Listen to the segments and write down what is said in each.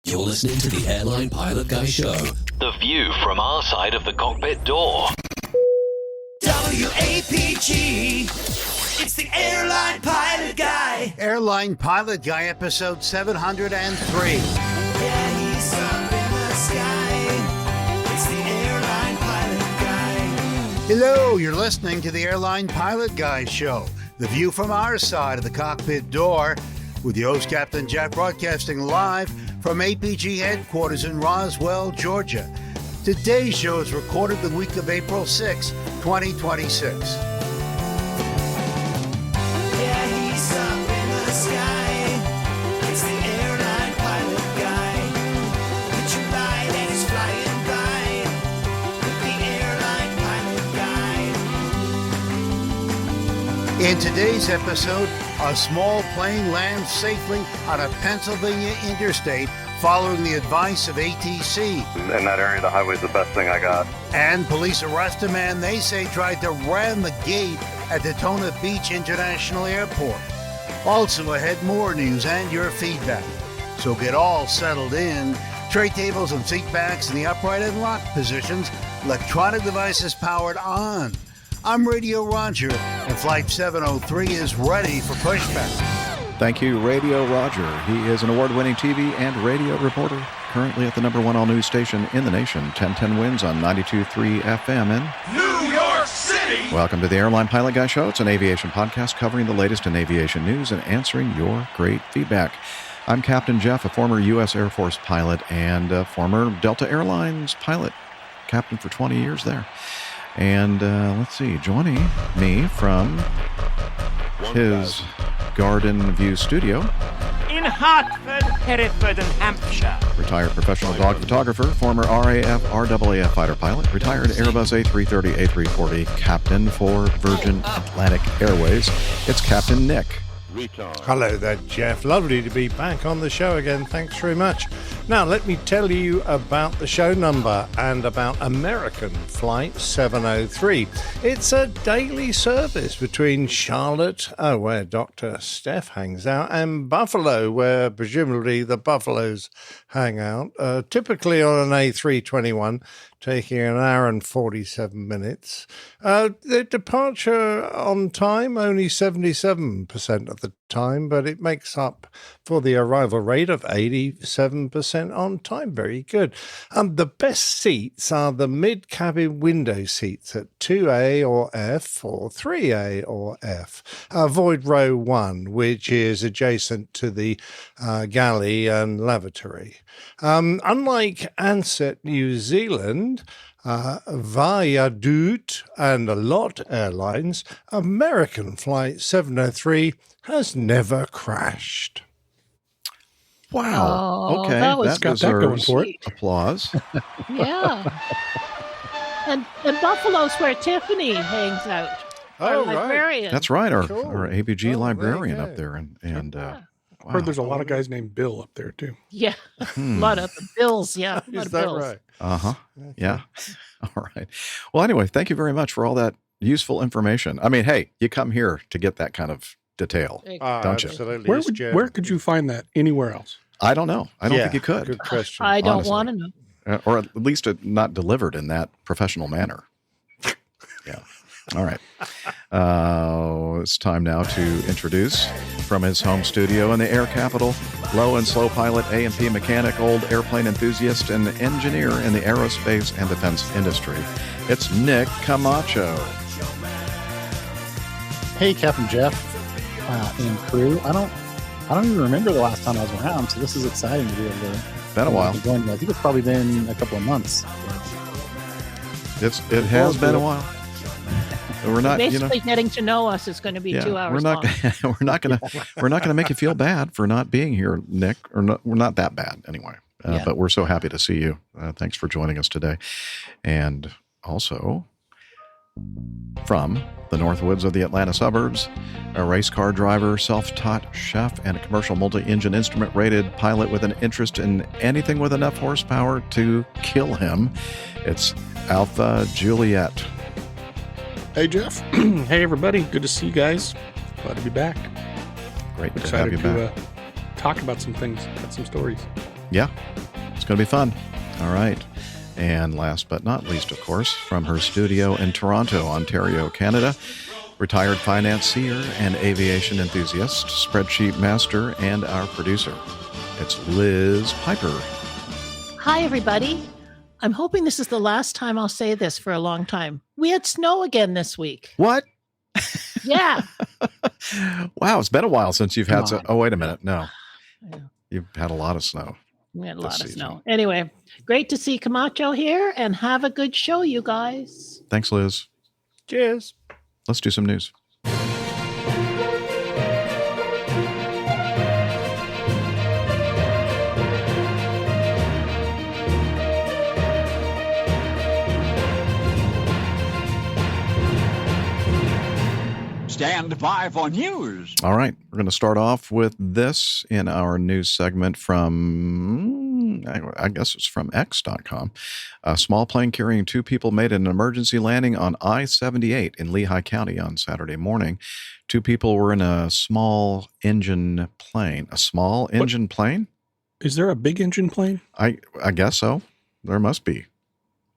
You're listening to the Airline Pilot Guy Show. The view from our side of the cockpit door. WAPG. It's the Airline Pilot Guy. Airline Pilot Guy, episode 703. Yeah, he's up in the sky. It's the Airline Pilot Guy. Hello, you're listening to the Airline Pilot Guy Show. The view from our side of the cockpit door. With the host, Captain Jeff, broadcasting live from APG headquarters in Roswell, Georgia. Today's show is recorded the week of April 6, 2026. Yeah, he's up in the sky. It's the Airline Pilot Guy. With Juliet and he's flying by. With the Airline Pilot Guy. In today's episode, a small plane lands safely on a Pennsylvania interstate following the advice of ATC. In that area, the highway's the best thing I got. And police arrest a man they say tried to ram the gate at Daytona Beach International Airport. Also ahead, more news and your feedback. So get all settled in. Tray tables and seat backs in the upright and lock positions. Electronic devices powered on. I'm Radio Roger, and Flight 703 is ready for pushback. Thank you, Radio Roger. He is an award-winning TV and radio reporter, currently at the number one all-news station in the nation, 1010 Wins on 92.3 FM in New York City! Welcome to the Airline Pilot Guy Show. It's an aviation podcast covering the latest in aviation news and answering your great feedback. I'm Captain Jeff, a former U.S. Air Force pilot and a former Delta Airlines pilot, captain for 20 years there. And let's see, joining me from his Garden View studio, in Hartford, Hereford, and Hampshire. Retired professional dog photographer, former RAF, RAAF fighter pilot, retired Airbus A330, A340 captain for Virgin Atlantic Airways. It's Captain Nick. Hello there, Jeff. Lovely to be back on the show again. Thanks very much. Now, let me tell you about the show number and about American Flight 703. It's a daily service between Charlotte, where Dr. Steph hangs out, and Buffalo, where presumably the Buffaloes hang out, typically on an A321, taking an hour and 47 minutes. The departure on time, only 77% of the time, but it makes up for the arrival rate of 87% on time. Very good. The best seats are the mid-cabin window seats at 2A or F or 3A or F. Avoid row 1, which is adjacent to the galley and lavatory. Unlike Ansett, New Zealand, Viaduct and LOT Airlines, American Flight 703 has never crashed. Wow. Oh, okay, that deserves that going for it. Applause. Yeah. and Buffalo's where Tiffany hangs out. Our librarian. That's right, our Cool. APG Oh, librarian very up there. And Yeah. wow. Heard there's a lot of guys named Bill up there too. Yeah. A lot of bills. Yeah. A lot Is of that bills. right? Uh-huh. Yeah. All right. Well, anyway, thank you very much for all that useful information. I mean, hey, you come here to get that kind of detail, don't you? Absolutely. Where It's Jen. where could you find that anywhere else? I don't know. I don't think you could. Good question. I don't Honestly. want to know. Or at least not delivered in that professional manner. Yeah. All right. It's time now to introduce from his home studio in the air capital, low and slow pilot, A&P mechanic, old airplane enthusiast, and engineer in the aerospace and defense industry. It's Nick Camacho. Hey, Captain Jeff and crew. I don't even remember the last time I was around, so this is exciting to be able to. Been a while. to join you. I think it's probably been a couple of months. It has been a while. We're not, Basically, getting to know us is going to be 2 hours long. we're not gonna make you feel bad for not being here, Nick. Or not, we're not that bad anyway. Yeah. But we're so happy to see you. Thanks for joining us today, and also from the north woods of the Atlanta suburbs, a race car driver, self-taught chef, and a commercial multi-engine instrument-rated pilot with an interest in anything with enough horsepower to kill him. It's Alpha Juliet. Hey, Jeff. Hey, everybody. Good to see you guys. Glad to be back. Great to have Excited you back. to talk about some things, got some stories. Yeah, it's going to be fun. All right. And last but not least, of course, from her studio in Toronto, Ontario, Canada, retired financier and aviation enthusiast, spreadsheet master, and our producer. It's Liz Piper. Hi, everybody. I'm hoping this is the last time I'll say this for a long time. We had snow again this week. What? Yeah. Wow, it's been a while since you've had... Oh, wait a minute. No. You've had a lot of snow. We had a lot of snow. Anyway, great to see Camacho here, and have a good show, you guys. Thanks, Liz. Cheers. Let's do some news. Stand by for news. All right. We're going to start off with this in our news segment from, I guess it's from X.com. A small plane carrying 2 people made an emergency landing on I-78 in Lehigh County on Saturday morning. 2 people were in a small engine plane. A small engine plane? Is there a big engine plane? I guess so. There must be.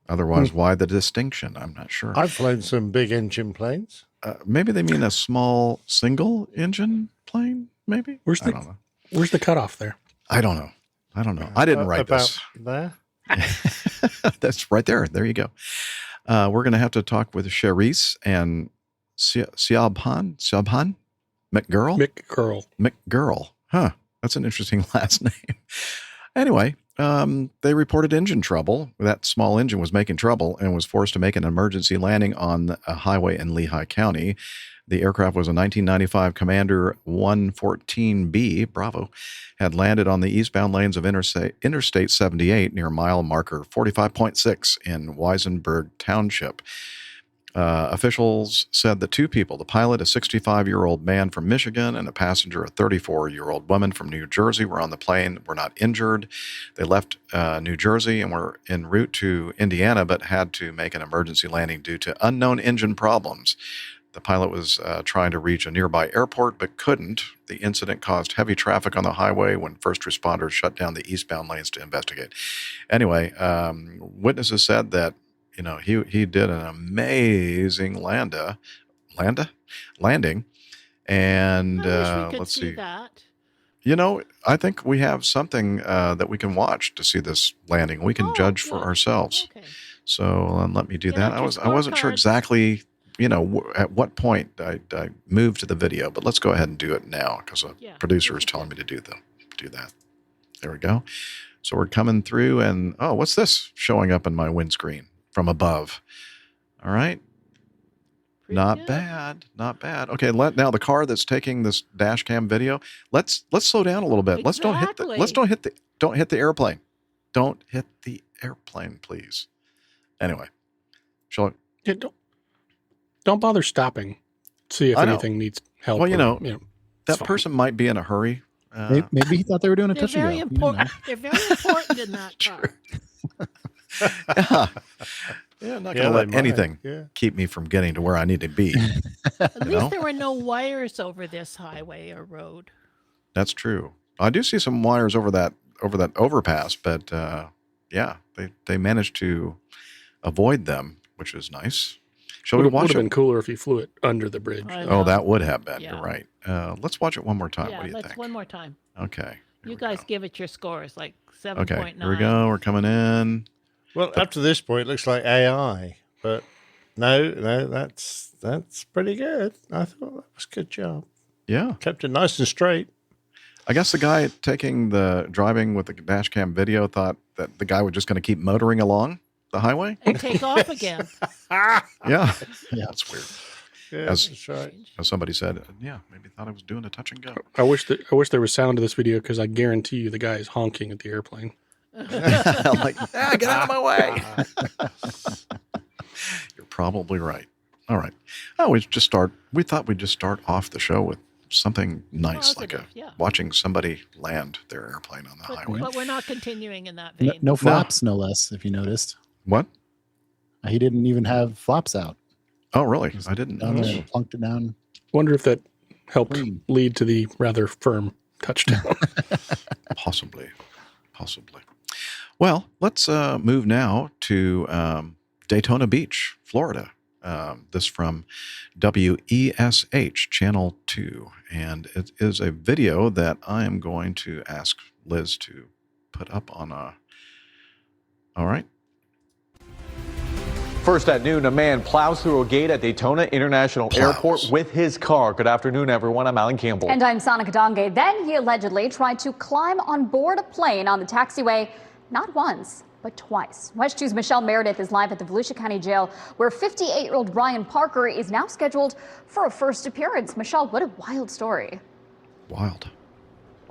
Otherwise, why the distinction? I'm not sure. I've flown some big engine planes. Maybe they mean a small single engine plane, maybe? Where's the cutoff there? I don't know. I didn't write this. There? That's right there. There you go. We're going to have to talk with Cherise and Siabhan McGurl. Huh. That's an interesting last name. Anyway, they reported engine trouble. That small engine was making trouble and was forced to make an emergency landing on a highway in Lehigh County. The aircraft was a 1995 Commander 114B, Bravo, had landed on the eastbound lanes of Interstate 78 near mile marker 45.6 in Weisenberg Township. Officials said that 2 people, the pilot, a 65-year-old man from Michigan, and a passenger, a 34-year-old woman from New Jersey, were on the plane, were not injured. They left New Jersey and were en route to Indiana, but had to make an emergency landing due to unknown engine problems. The pilot was trying to reach a nearby airport, but couldn't. The incident caused heavy traffic on the highway when first responders shut down the eastbound lanes to investigate. Anyway, witnesses said that he did an amazing landing, and let's see. That. I think we have something that we can watch to see this landing. We can judge for ourselves. Okay. So let me do that. I wasn't sure exactly, at what point I moved to the video, but let's go ahead and do it now because the producer is telling me to do that. There we go. So we're coming through, and what's this showing up in my windscreen from above? All right. Not bad. Okay, now the car that's taking this dash cam video, let's slow down a little bit. Exactly. Don't hit the airplane. Don't hit the airplane, please. Anyway. Don't bother stopping. See if anything needs help. Well, that person might be in a hurry. Maybe he thought they were doing a touch and go. They're very important in that car. Yeah, I'm not going to let anything keep me from getting to where I need to be. At least there were no wires over this highway or road. That's true. I do see some wires over that overpass, but they managed to avoid them, which is nice. Shall we watch it? Would have been cooler if you flew it under the bridge. Oh, that would have been. Yeah. You're right. Let's watch it one more time. What do you think? One more time. Okay. You guys give it your scores, like 7.9. Okay, here we go. We're coming in. Well, up to this point, it looks like AI, but no, that's pretty good. I thought that was a good job. Yeah. Kept it nice and straight. I guess the guy driving with the dash cam video thought that the guy was just going to keep motoring along the highway and take off again. Yeah, that's weird. Yeah, that's right. As somebody said, maybe thought I was doing a touch and go. I wish there was sound to this video because I guarantee you the guy is honking at the airplane. I'm like, get out of my way. You're probably right. All right. We thought we'd just start off the show with something nice, positive, like watching somebody land their airplane on the highway. But we're not continuing in that vein. No flaps, no less, if you noticed. What? He didn't even have flaps out. Oh, really? I didn't notice. Plunked it down. Wonder if that helped lead to the rather firm touchdown. Possibly. Possibly. Well, let's move now to Daytona Beach, Florida. This from WESH Channel 2. And it is a video that I am going to ask Liz to put up on a... All right. First at noon, a man plows through a gate at Daytona International Airport with his car. Good afternoon, everyone. I'm Alan Campbell. And I'm Sonica Donge. Then he allegedly tried to climb on board a plane on the taxiway, not once, but twice. West 2's Michelle Meredith is live at the Volusia County Jail, where 58-year-old Brian Parker is now scheduled for a first appearance. Michelle, what a wild story. Wild.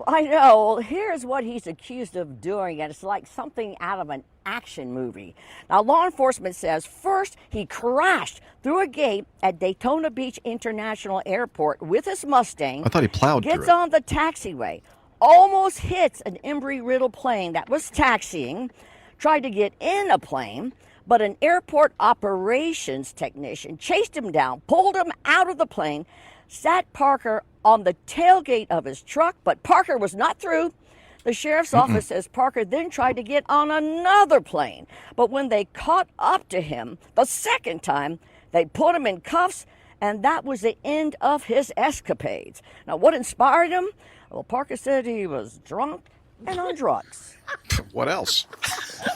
I know. Here's what he's accused of doing, and it's like something out of an action movie. Now, law enforcement says first he crashed through a gate at Daytona Beach International Airport with his Mustang. I thought he plowed through it. Gets on the taxiway, almost hits an Embry-Riddle plane that was taxiing, tried to get in a plane, but an airport operations technician chased him down, pulled him out of the plane, sat Parker on the tailgate of his truck, but Parker was not through. The sheriff's office says Parker then tried to get on another plane, but when they caught up to him the second time, they put him in cuffs, and that was the end of his escapades. Now, what inspired him? Well, Parker said he was drunk and on drugs. What else?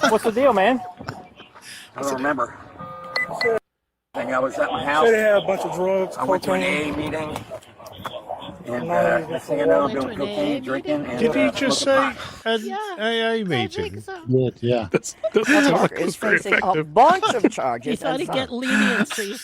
What's the deal, man? I don't remember. I was at my house. Said they had a bunch of drugs. I went to an AA meeting. And next thing I know, I'm doing cocaine, drinking. And, Did he just say an AA meeting? Yeah. That's Parker is facing a bunch of charges. He thought he'd get leniency.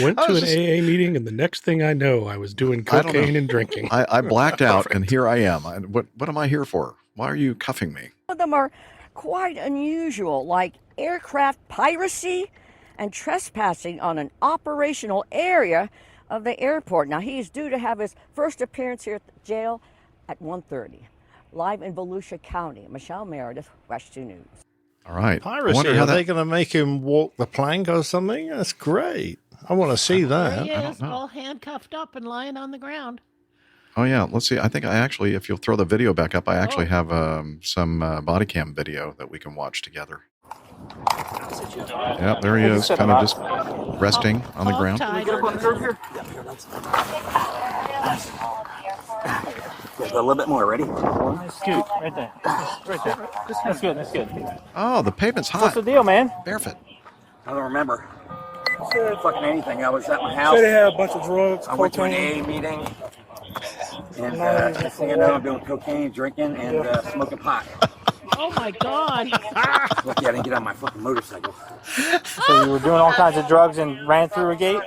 Went to an AA meeting, and the next thing I know, I was doing cocaine and drinking. I blacked out, and here I am. What am I here for? Why are you cuffing me? Some of them are quite unusual, like aircraft piracy and trespassing on an operational area of the airport. Now, he is due to have his first appearance here at the jail at 1:30. Live in Volusia County, Michelle Meredith, West 2 News. All right. Piracy, are they going to make him walk the plank or something? That's great. I want to see that. There he is, all handcuffed up and lying on the ground. Oh, yeah. Let's see. I think I actually, if you'll throw the video back up, I actually have some Bodycam video that we can watch together. Yeah, there he is, kind of just resting on the ground. Can we get up on the curb here? Yeah, a little bit more. Ready? Scoot, right there. Right there. That's good, that's good. Oh, the pavement's hot. What's the deal, man? Barefoot. I don't remember. Fucking anything. I was at my house. Said they had a bunch of drugs. I went to an AA meeting. And next thing I know, I'm doing cocaine, drinking, and smoking pot. Oh my God! Lucky I didn't get on my fucking motorcycle. So you were doing all kinds of drugs and ran through a gate?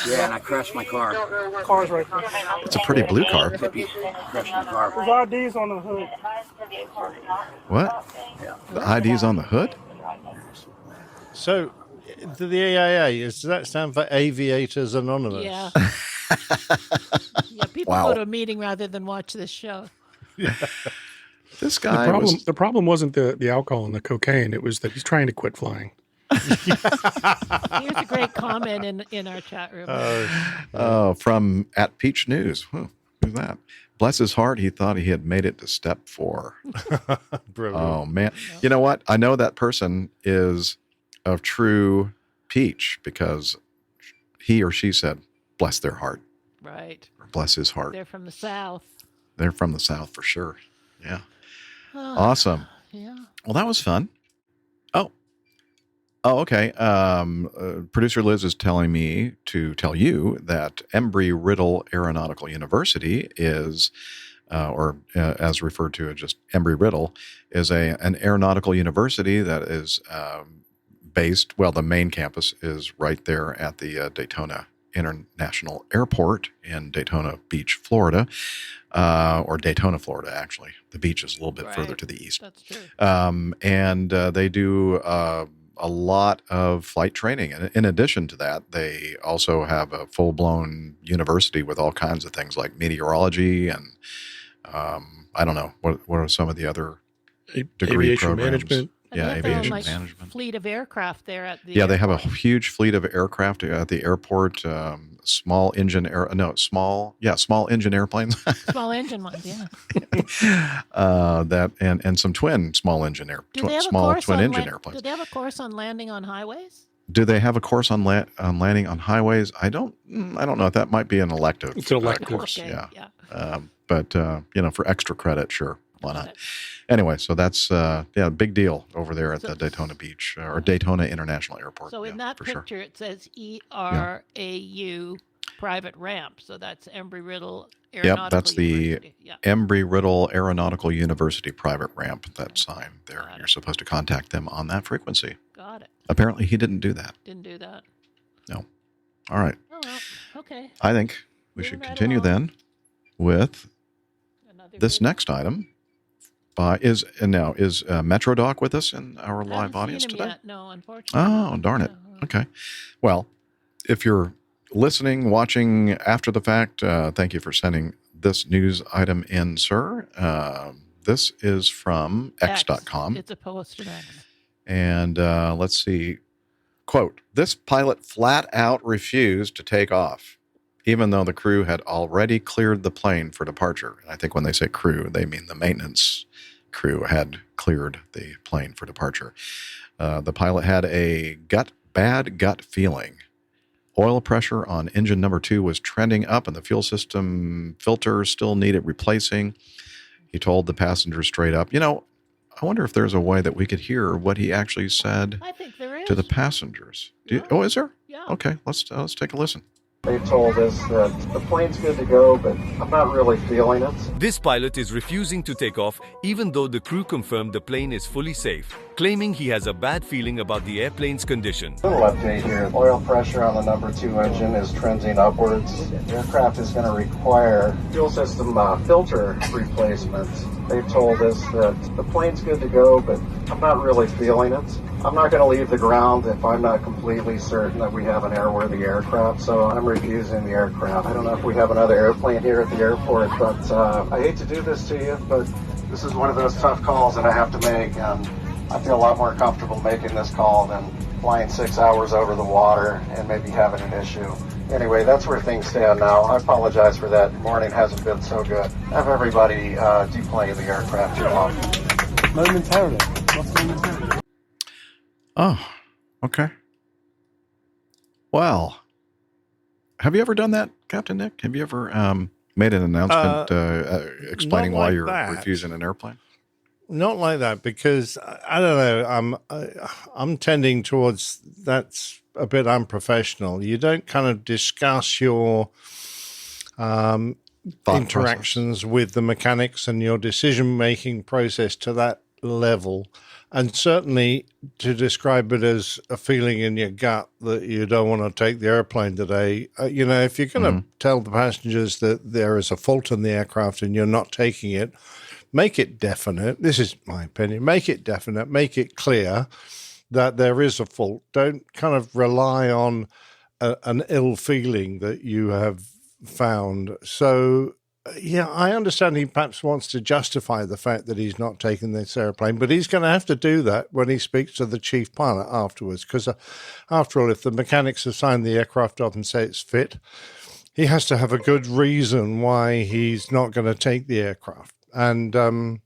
Yeah, and I crashed my car. Car's right there. It's a pretty blue car. Crashed my car. There's IDs on the hood. What? Yeah. The ID's on the hood? So, the AAA, does that stand for Aviators Anonymous? Yeah. Yeah, people Wow. go to a meeting rather than watch this show. Yeah. This guy the problem wasn't the alcohol and the cocaine. It was that he's trying to quit flying. Here's a great comment in our chat room. From at Peach News. Who's that? Bless his heart, he thought he had made it to step 4. Brilliant. Oh, man. You know what? I know that person is a true Peach because he or she said, bless their heart. Right. Or bless his heart. They're from the South. They're from the South for sure. Yeah. Awesome. Yeah. Well, that was fun. Oh, okay. Producer Liz is telling me to tell you that Embry-Riddle Aeronautical University is, as referred to as just Embry-Riddle, is an aeronautical university that is based, well, the main campus is right there at the Daytona International Airport in Daytona Beach, Florida, or Daytona, Florida, actually. The beach is a little bit further to the east. That's true. And they do a lot of flight training. And in addition to that, they also have a full-blown university with all kinds of things like meteorology and I don't know, what are some of the other degree Aviation programs? management. And Yeah, they have their own, aviation like, management. fleet of aircraft there at the Yeah, they have a airport. huge fleet of aircraft at the airport. Small engine airplanes. Small engine ones, yeah. That and some twin small engine Do they have small a course twin on engine airplanes. Do they have a course on landing on highways? Do they have a course on landing on highways? I don't know. That might be an elective. It's an elective course. Okay, Yeah. But for extra credit, sure, why not? Anyway, so that's big deal over there at the Daytona Beach or Daytona International Airport. So in that picture, sure. it says ERAU private ramp. So that's Embry-Riddle Aeronautical Yep, that's the University. Yeah. Embry-Riddle Aeronautical University private ramp. That sign there. You're supposed to contact them on that frequency. Got it. Apparently, he didn't do that. Didn't do that. No. All right. Oh, well, okay. I think we should continue then with this next item. Is MetroDoc with us in our live audience today? Yet. No, unfortunately. Oh, darn it. Okay. Well, if you're listening, watching after the fact, thank you for sending this news item in, sir. This is from X.com. It's a post today. And let's see. Quote, this pilot flat out refused to take off, even though the crew had already cleared the plane for departure. And I think when they say crew, they mean the maintenance crew had cleared the plane for departure. The pilot had a bad gut feeling. Oil pressure on engine number 2 was trending up and the fuel system filter still needed replacing. He told the passengers straight up, I wonder if there's a way that we could hear what he actually said I think there is. to the passengers. Is there? Yeah. Okay, let's take a listen. They told us that the plane's good to go, but I'm not really feeling it. This pilot is refusing to take off even though the crew confirmed the plane is fully safe, claiming he has a bad feeling about the airplane's condition. Little update here. Oil pressure on the number 2 engine is trending upwards. The aircraft is going to require fuel system filter replacement. They told us that the plane's good to go, but I'm not really feeling it. I'm not going to leave the ground if I'm not completely certain that we have an airworthy aircraft, so I'm refusing the aircraft. I don't know if we have another airplane here at the airport, but I hate to do this to you, but this is one of those tough calls that I have to make, and I feel a lot more comfortable making this call than flying 6 hours over the water and maybe having an issue. Anyway, that's where things stand now. I apologize for that. The morning hasn't been so good. Have everybody deplane the aircraft too long. Momentarily. What's momentarily? Oh, okay. Well, have you ever done that, Captain Nick? Have you ever made an announcement explaining why you're refusing an airplane? Not like that, because I don't know. I'm tending towards that's a bit unprofessional. You don't kind of discuss your interactions with the mechanics and your decision-making process to that level. And certainly to describe it as a feeling in your gut that you don't want to take the airplane today, if you're going to tell the passengers that there is a fault in the aircraft and you're not taking it, make it definite. This is my opinion. Make it definite. Make it clear that there is a fault. Don't kind of rely on an ill feeling that you have found. So, yeah, I understand he perhaps wants to justify the fact that he's not taking this airplane, but he's going to have to do that when he speaks to the chief pilot afterwards, because after all, if the mechanics have signed the aircraft off and say it's fit, he has to have a good reason why he's not going to take the aircraft. And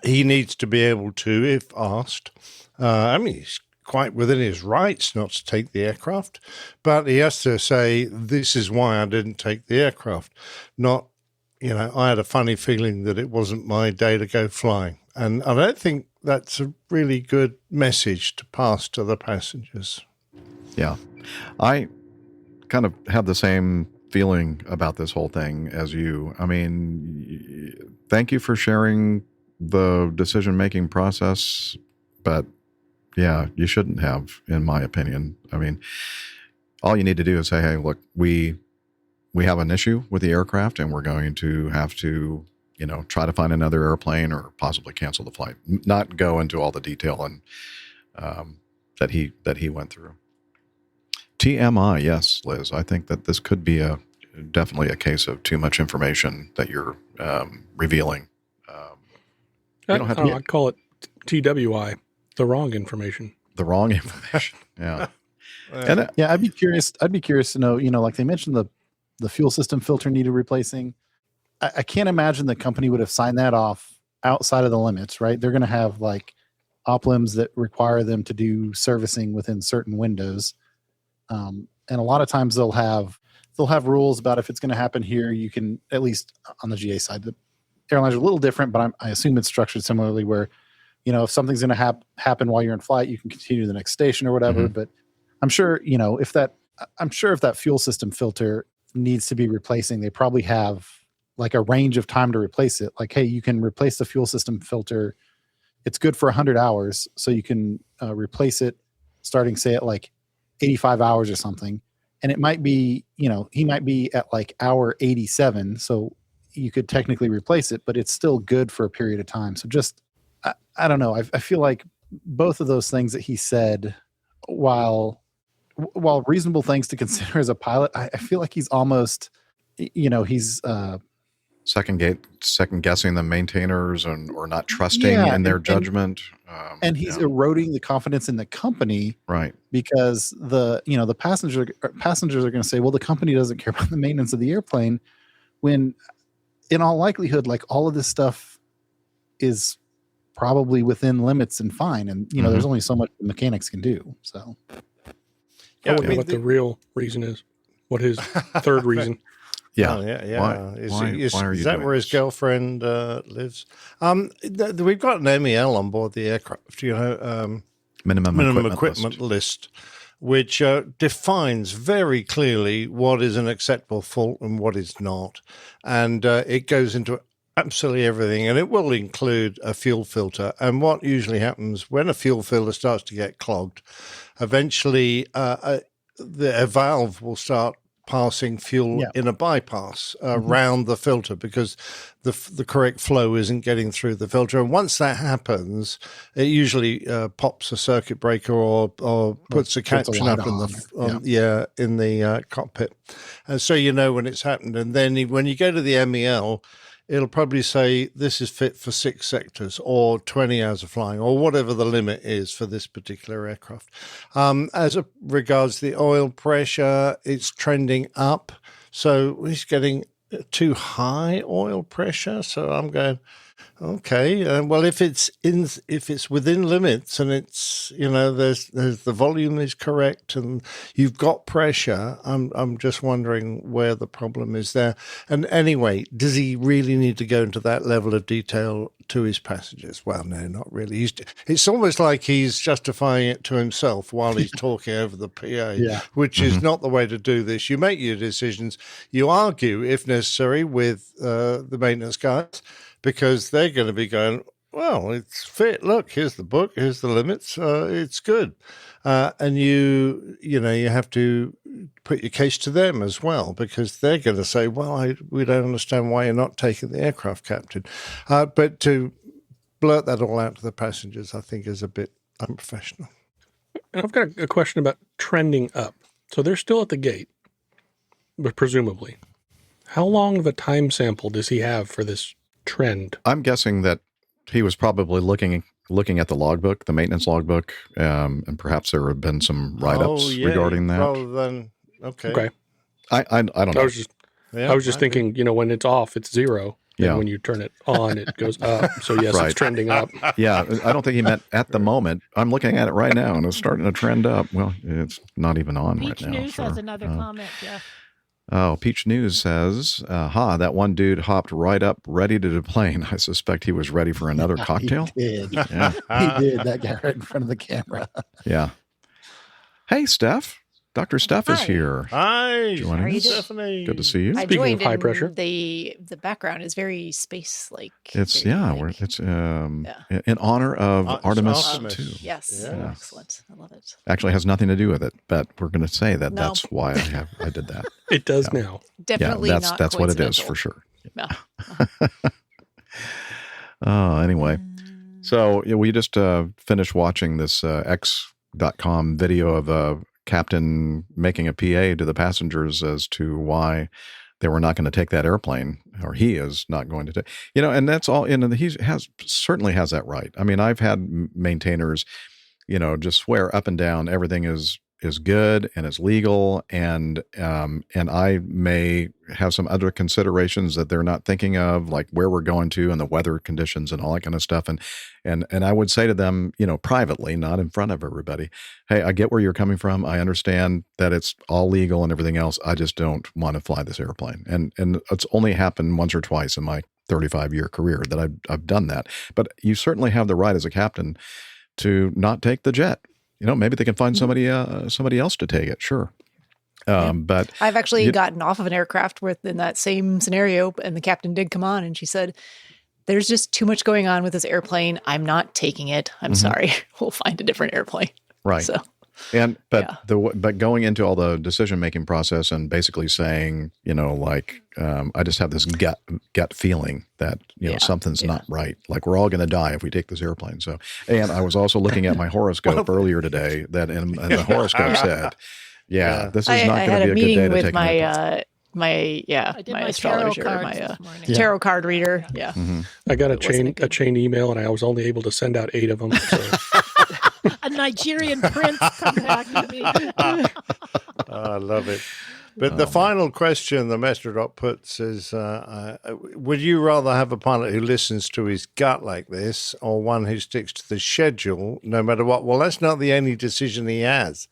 he needs to be able to, if asked, he's quite within his rights not to take the aircraft, but he has to say, this is why I didn't take the aircraft, not, I had a funny feeling that it wasn't my day to go flying. And I don't think that's a really good message to pass to the passengers. Yeah. I kind of have the same feeling about this whole thing as you. I mean, thank you for sharing the decision-making process, but yeah, you shouldn't have, in my opinion. I mean, all you need to do is say, hey, look, we have an issue with the aircraft and we're going to have to, try to find another airplane or possibly cancel the flight. Not go into all the detail and that he went through. TMI, yes, Liz. I think that this could be definitely a case of too much information that you're revealing. I'd call it TWI. The wrong information. The wrong information. Yeah. And I'd be curious to know, like they mentioned the fuel system filter needed replacing. I can't imagine the company would have signed that off outside of the limits, right? They're going to have like op limbs that require them to do servicing within certain windows. And a lot of times they'll have rules about if it's going to happen here, you can, at least on the GA side, the airlines are a little different, but I assume it's structured similarly where, if something's going to happen while you're in flight, you can continue to the next station or whatever. Mm-hmm. But I'm sure, if that fuel system filter needs to be replacing, they probably have like a range of time to replace it. Like, hey, you can replace the fuel system filter. It's good for 100 hours. So you can replace it starting, say, at like 85 hours or something. And it might be, he might be at like hour 87. So you could technically replace it, but it's still good for a period of time. So just, I don't know. I feel like both of those things that he said, while reasonable things to consider as a pilot, I feel like he's almost, he's second guessing the maintainers or not trusting in their judgment. And he's eroding the confidence in the company, right? Because the passengers are going to say, well, the company doesn't care about the maintenance of the airplane, when in all likelihood, like all of this stuff is probably within limits and fine. And, there's only so much the mechanics can do. So what the real reason is, what his third reason. Yeah. Oh, yeah. Why are you is that doing where his girlfriend lives? We've got an MEL on board the aircraft, minimum equipment list, which defines very clearly what is an acceptable fault and what is not. And it goes into absolutely everything, and it will include a fuel filter. And what usually happens when a fuel filter starts to get clogged, eventually a valve will start passing fuel in a bypass around the filter because the correct flow isn't getting through the filter. And once that happens, it usually pops a circuit breaker or puts a caption up in the cockpit. And so when it's happened. And then when you go to the MEL, it'll probably say this is fit for 6 sectors or 20 hours of flying or whatever the limit is for this particular aircraft. As regards the oil pressure, it's trending up. So he's getting too high oil pressure. So I'm going, okay. Well, if it's within limits and it's there's the volume is correct and you've got pressure, I'm just wondering where the problem is there. And anyway, does he really need to go into that level of detail to his passengers? Well, no, not really. It's almost like he's justifying it to himself while he's talking over the PA, which is not the way to do this. You make your decisions. You argue, if necessary, with the maintenance guys, because they're going to be going, well, it's fit. Look, here's the book. Here's the limits. It's good. And you have to put your case to them as well, because they're going to say, well, we don't understand why you're not taking the aircraft captain. But to blurt that all out to the passengers, I think is a bit unprofessional. And I've got a question about trending up. So they're still at the gate, but presumably. How long of a time sample does he have for this trend? I'm guessing that he was probably looking at the logbook, the maintenance logbook, and perhaps there have been some write-ups regarding that. Rather than okay. I don't know. I was just thinking, when it's off, it's 0. And when you turn it on, it goes up. So yes, it's trending up. Yeah, I don't think he meant at the moment. I'm looking at it right now, and it's starting to trend up. Well, it's not even on right now. Peach News has another comment, Jeff. Oh, Peach News says, that one dude hopped right up, ready to deplane. I suspect he was ready for another cocktail. He did. Yeah. He did. That guy right in front of the camera. Yeah. Hey, Steph. Dr. Steph is here. Hi. Joining us. Stephanie. Good to see you. I Speaking joined of high in pressure. The background is very space-like. It's in honor of Artemis 2. Yes. Yeah. Excellent. I love it. Actually has nothing to do with it, but we're going to say that that's why I did that. It does now. Definitely not that's what it is for sure. No. Anyway. So we just finished watching this X.com video of a captain making a PA to the passengers as to why they were not going to take that airplane, or he is not going to take, and that's all. And he certainly has that right. I mean, I've had maintainers, just swear up and down everything is good and is legal, and I may have some other considerations that they're not thinking of, like where we're going to and the weather conditions and all that kind of stuff. And I would say to them, privately, not in front of everybody, hey, I get where you're coming from. I understand that it's all legal and everything else. I just don't want to fly this airplane. And it's only happened once or twice in my 35-year career that I've done that. But you certainly have the right as a captain to not take the jet. Maybe they can find somebody else to take it. Sure. But I've actually gotten off of an aircraft in that same scenario, and the captain did come on and she said, there's just too much going on with this airplane. I'm not taking it. I'm sorry. We'll find a different airplane. Right. So. But going into all the decision-making process and basically saying, I just have this gut feeling that, something's not right. Like we're all going to die if we take this airplane. So, and I was also looking at my horoscope earlier today and the horoscope said, this is not going to be a good day to take my astrologer, my tarot card reader. Yeah. I got a chain email and I was only able to send out 8 of them. So. A Nigerian prince come back to me. I love it. But the final question the Metrodot puts is, would you rather have a pilot who listens to his gut like this or one who sticks to the schedule no matter what? Well, that's not the only decision he has.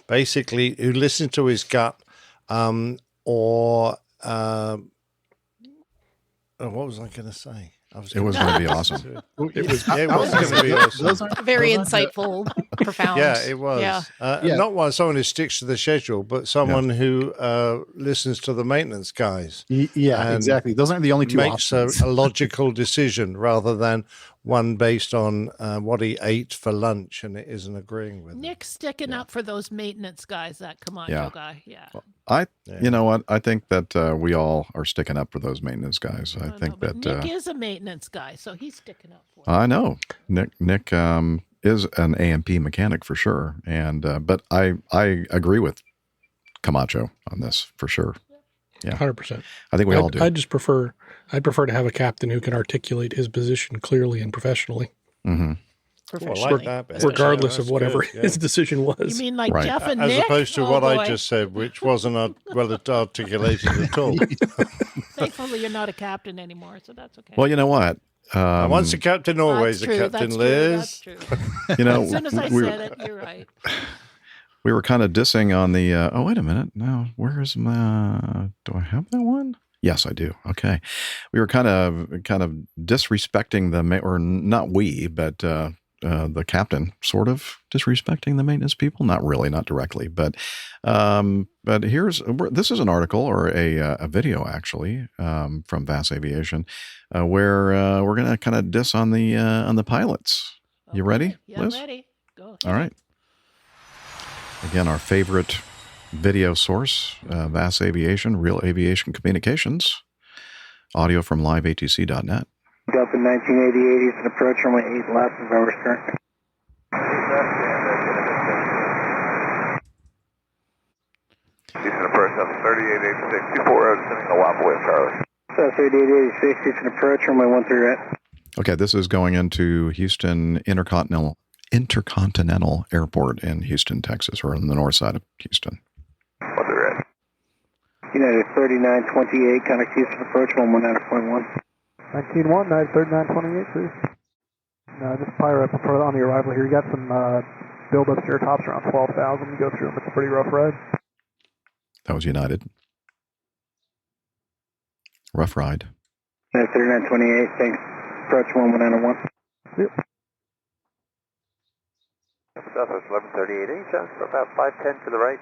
Basically, who listens to his gut what was I going to say? It was going to be awesome. It was going to be awesome. Very insightful, profound. Yeah, it was. Not someone who sticks to the schedule, but someone who listens to the maintenance guys. Yeah, exactly. Those aren't the only two options. Makes a logical decision rather than one based on what he ate for lunch and it isn't agreeing with Nick's sticking up for those maintenance guys, that Camacho guy. Yeah. You know what? I think that we all are sticking up for those maintenance guys. I think that Nick is a maintenance guy, so he's sticking up for I know. Nick is an AMP mechanic for sure. And but I agree with Camacho on this for sure. Yeah. 100%. I think we all do. I prefer to have a captain who can articulate his position clearly and professionally. Mm-hmm. Regardless of whatever his decision was. You mean like Jeff and As Nick? opposed to what I just said, which wasn't well articulated at all. Thankfully, you're not a captain anymore, so that's okay. Well, you know what? Once a captain, always a captain, Liz. That's true. As soon as I said it, you're right. We were kind of dissing on the, oh, wait a minute. Now, where's my, do I have that one? Yes, I do. Okay. We were kind of disrespecting or not we, but the captain sort of disrespecting the maintenance people. Not really, not directly, but this is an article or a video actually from VAS Aviation where we're going to kind of diss on the pilots. Okay. You ready, Liz? I'm ready. Go ahead. All right. Again, our favorite video source, VAS Aviation, Real Aviation Communications, audio from liveatc.net. Delta 1988, Houston approach, runway 8 left, November stern. Houston approach, 3886, before sending a WAP away, Charlie. 3886, Houston approach, runway 13 right. Okay, this is going into Houston Intercontinental Airport in Houston, Texas, or on the north side of Houston. United 3928, contact Houston approach 119.1. 19-1, United 3928, please. Just pirate on the arrival here. You got some build-up stair tops around 12,000. You go through them. It's a pretty rough ride. That was United. Rough ride. United 3928, thanks. Approach 119.1. Yep. Southwest 1138, for about 510 to the right.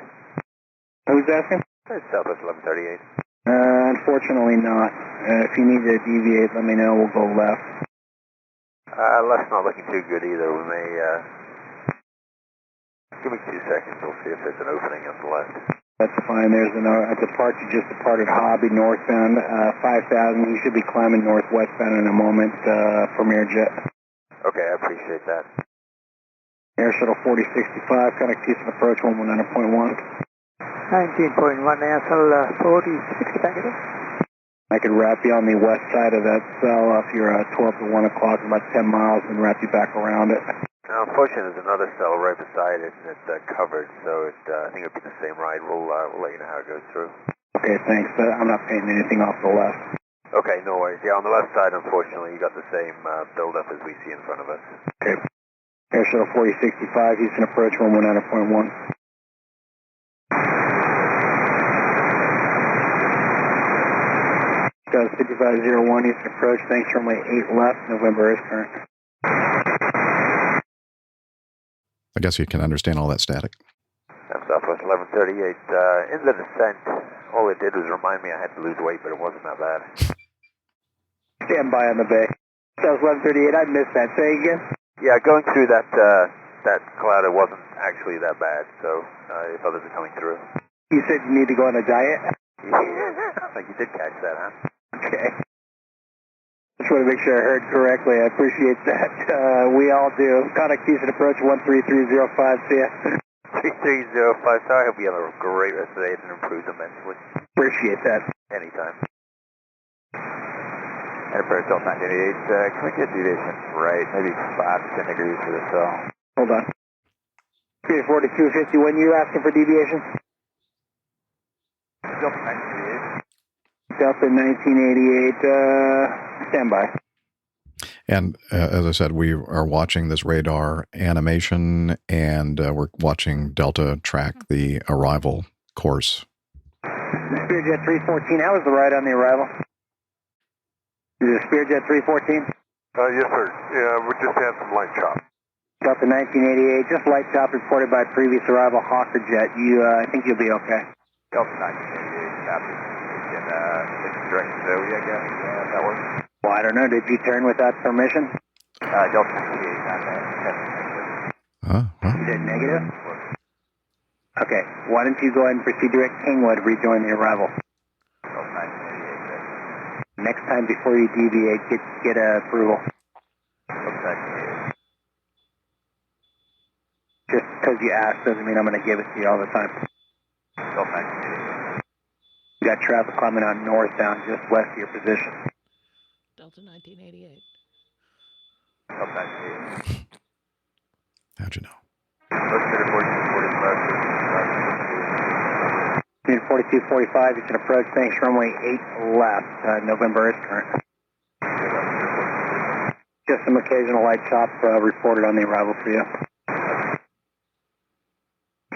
Who's asking? Southwest 1138. Unfortunately not. If you need to deviate, let me know. We'll go left. Left's not looking too good either. We may, give me 2 seconds. We'll see if there's an opening on the left. That's fine. There's a departure just departed Hobby northbound, 5,000. You should be climbing northwestbound in a moment, Premier Jet. Okay, I appreciate that. Air Shuttle 4065, contact Houston approach 119.1. 19.1, Air Shuttle 4060, thank you. I could wrap you on the west side of that cell if you're 12 to 1 o'clock, about 10 miles, and wrap you back around it. Now, unfortunately, there's another cell right beside it, and it's covered, so I think it'll be the same ride. We'll let you know how it goes through. Okay, thanks. I'm not painting anything off the left. Okay, no worries. Yeah, on the left side, unfortunately, you got the same build-up as we see in front of us. Okay. Air Shuttle 4065, Houston approach 119.1. Does 5501, Houston approach, thanks, runway 8 left, November is current. I guess you can understand all that static. I'm Southwest 1138. In the descent, all it did was remind me I had to lose weight, but it wasn't that bad. Stand by on the bay. Southwest 1138, I missed that. Say again? Yeah, going through that cloud, it wasn't actually that bad, so if others are coming through. You said you need to go on a diet? Yeah, I think you did catch that, huh? Okay. Just want to make sure I heard correctly. I appreciate that. We all do. Contact Houston approach 13305. See ya. 3305. Sorry, I hope you have a great rest of the day and improves immensely. Appreciate that. Anytime. Enterprise Delta 988. Can we get deviation right? Maybe 5 to 10 degrees for the cell. Hold on. Speed 4250. When you asking for deviation? Delta 988. Delta 1988. Stand by. And as I said, we are watching this radar animation, and we're watching Delta track the arrival course. Spearjet 314, how was the ride on the arrival? Is it Spearjet 314? Yes, sir. Yeah, we just had some light chop. Delta 1988, just light chop reported by previous arrival Hawker jet. I think you'll be okay. Delta 1988, copy. You can direct Zoe, I guess. Yeah, that works. Well, I don't know. Did you turn without permission? Delta 1988, not that. You said negative? Okay. Why don't you go ahead and proceed direct Kingwood, rejoin the arrival. Delta 1988. Next time before you deviate, get approval. Delta 1988. Just because you asked doesn't mean I'm going to give it to you all the time. Delta 1988. You got traffic climbing out northbound just west of your position. Delta 1988. Delta 1988. How'd you know? Unit 4245, you can approach, thanks, runway 8 left, November is current. Just some occasional light chop reported on the arrival for you.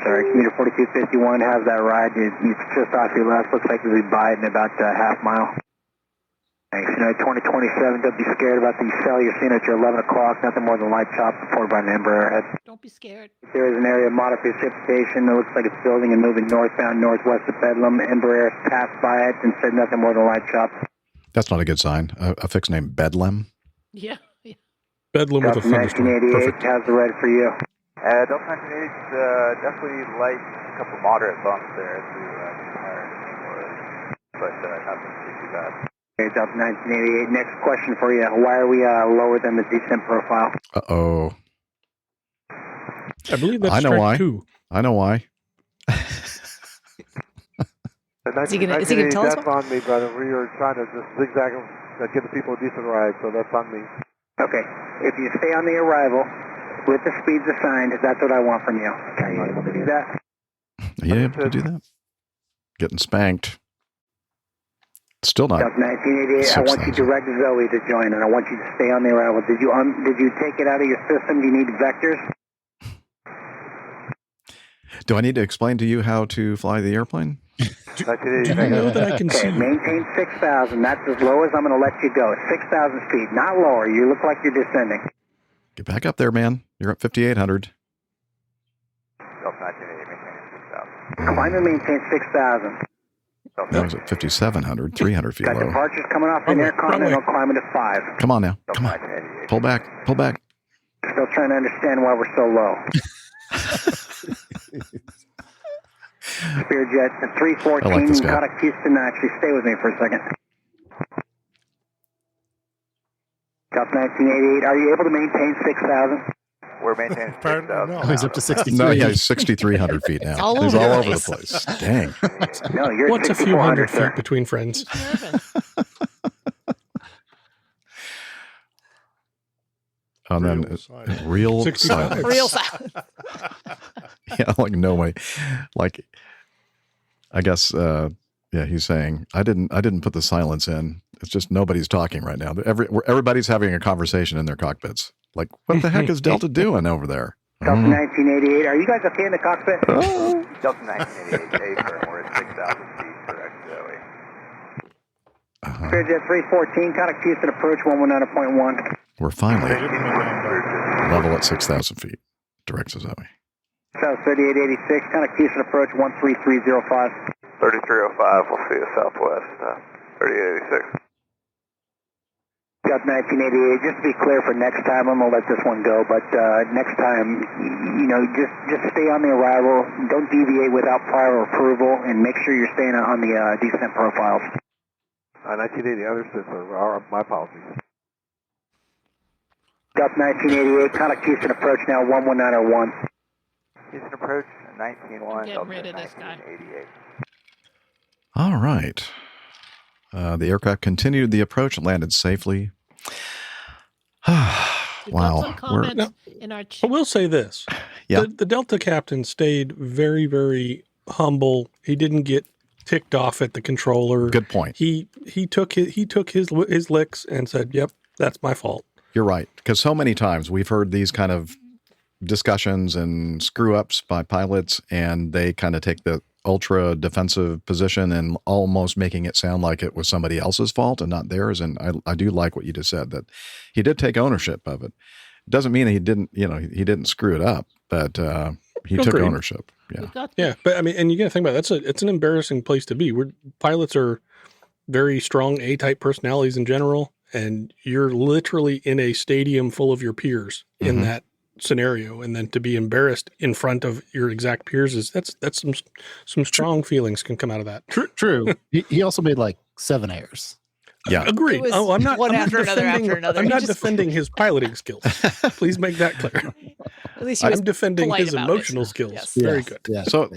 Sorry, commuter 4251, how's that ride? It's just off your left, looks like you'll be by it in about half mile. Thanks. 2027, don't be scared about the cell you're seeing at your 11 o'clock. Nothing more than light chop reported by an Embraer head. Don't be scared. There is an area of moderate precipitation. It looks like it's building and moving northbound, northwest of Bedlam. Embraer passed by it and said nothing more than light chop. That's not a good sign. A fixed name, Bedlam. Yeah. Bedlam with a thunderstorm. 1988, Perfect. how's the red for you? Delta 1988, definitely light, a couple moderate bumps there but nothing too bad. Okay, Delta 1988. Next question for you. Why are we lower than the descent profile? Uh-oh. I believe that's I know strike why. 2. I know why. Is he gonna tell us? That's on me, brother. We were trying to just zigzag and give the people a decent ride, so that's on me. Okay. If you stay on the arrival with the speeds assigned, that's what I want from you. Are you able to do that? Are you able to do that? Getting spanked. Still not. Delta 1988, I want you to direct Zoe to join, and I want you to stay on the arrival. Did you take it out of your system? Do you need vectors? Do I need to explain to you how to fly the airplane? Do you know that I can see? Maintain 6,000. That's as low as I'm going to let you go. 6,000 speed, not lower. You look like you're descending. Get back up there, man. You're at 5,800. Delta 1988, maintain 6,000. Climb and maintain 6,000. That was at 5,700, 300 feet Got low. departures coming off the Intercontinental, climbing to 5. Come on now. Come on. Pull back. Pull back. Still trying to understand why we're so low. Spearjet 314, I like this guy. contact Houston. Actually, stay with me for a second. Delta 1988, are you able to maintain 6,000? We're maintaining 6,000. Oh, he's up to 63. No, yeah, he's 6,300 feet now. all He's over all the over the place. place. Dang. No, you're What's a few 6,400, hundred sir. feet between friends? And then real 65. silence. Real silence. Yeah, like no way. Like, I guess, yeah, he's saying, I didn't put the silence in. It's just nobody's talking right now. Everybody's having a conversation in their cockpits. Like, what the heck is Delta doing over there? Delta 1988, are you guys okay in the cockpit? Delta 1988, A we're at 6,000 feet, correct, Zoe. Jet 314, contact Houston approach 119.1. We're finally level at 6,000 feet. Direct to Zoe. South 3886, contact Houston approach 13305. 3305, we'll see you southwest, 3886. Delta 1988, just to be clear for next time, I'm going to let this one go, but next time, just stay on the arrival, don't deviate without prior approval, and make sure you're staying on the descent profiles. 1980, understood, sir. My apologies. Delta 1988, contact Houston approach now 11901. Houston approach 191, Get rid of this guy. 1988. All right. The aircraft continued the approach and landed safely. Wow. I will say this. Yeah. The Delta captain stayed very, very humble. He didn't get ticked off at the controller. Good point. He took his licks and said, "Yep, that's my fault." You're right. Because so many times we've heard these kind of discussions and screw ups by pilots, and they kind of take the ultra defensive position and almost making it sound like it was somebody else's fault and not theirs. And I do like what you just said, that he did take ownership of it. Doesn't mean he didn't screw it up, but he took ownership. Yeah. Yeah. But I mean, and you got to think about it, it's an embarrassing place to be. Pilots are very strong A-type personalities in general, and you're literally in a stadium full of your peers in that scenario, and then to be embarrassed in front of your exact peers that's some strong feelings can come out of that. True. He also made like 7 errors. Yeah, agreed. Oh, I'm not defending his piloting skills. Please make that clear. At least I'm defending his emotional skills. Yes. Very good. Yeah. So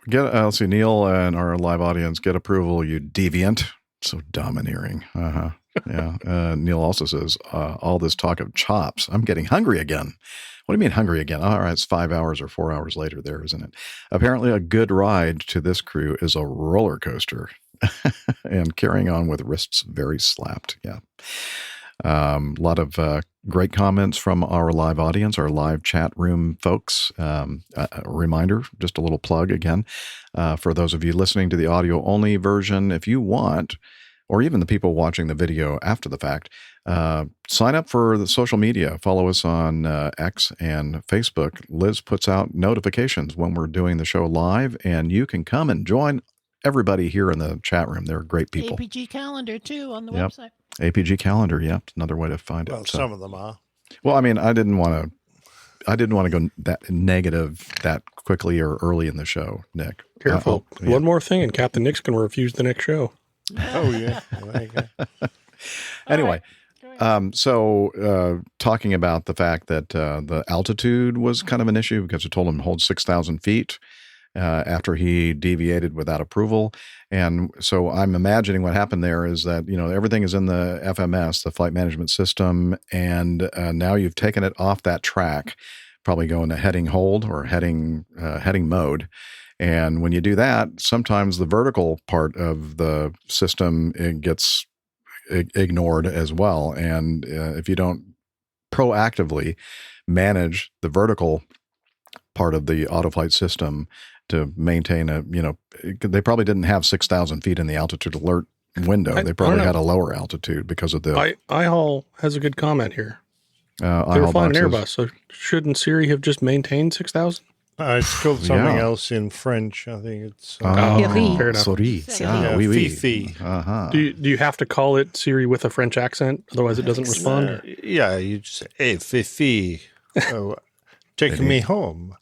let's see, Neil and our live audience, get approval, you deviant. So domineering. Yeah. Neil also says, all this talk of chops, I'm getting hungry again. What do you mean hungry again? All right, it's 5 hours or 4 hours later there, isn't it? Apparently a good ride to this crew is a roller coaster. And carrying on with wrists very slapped. Yeah. A lot of great comments from our live audience, our live chat room folks. A reminder, just a little plug again, for those of you listening to the audio only version, if you want, or even the people watching the video after the fact, sign up for the social media. Follow us on X and Facebook. Liz puts out notifications when we're doing the show live, and you can come and join everybody here in the chat room. They're great people. APG calendar too on the website. APG calendar. Yep. Another way to find Well, it. some of them are. Well, I mean, I didn't want to go that negative that quickly or early in the show, Nick. Careful. Yeah. One more thing, and Captain Nick's going to refuse the next show. Oh, yeah. Well, there you go. Anyway, talking about the fact that the altitude was kind of an issue because we told him to hold 6,000 feet after he deviated without approval. And so I'm imagining what happened there is that, everything is in the FMS, the flight management system, and now you've taken it off that track, probably going to heading hold or heading mode. And when you do that, sometimes the vertical part of the system, it gets ignored as well. And if you don't proactively manage the vertical part of the autoflight system to maintain they probably didn't have 6,000 feet in the altitude alert window. They probably had a lower altitude because of the... iHall has a good comment here. They were iHall flying an boxes. Airbus, so shouldn't Siri have just maintained 6,000? It's called something else in French. I think it's... fair enough. Sorry. oui, oui. Fifi. Uh-huh. Do you have to call it Siri with a French accent? Otherwise it doesn't respond? Yeah, you just say, hey, Fifi, take me home.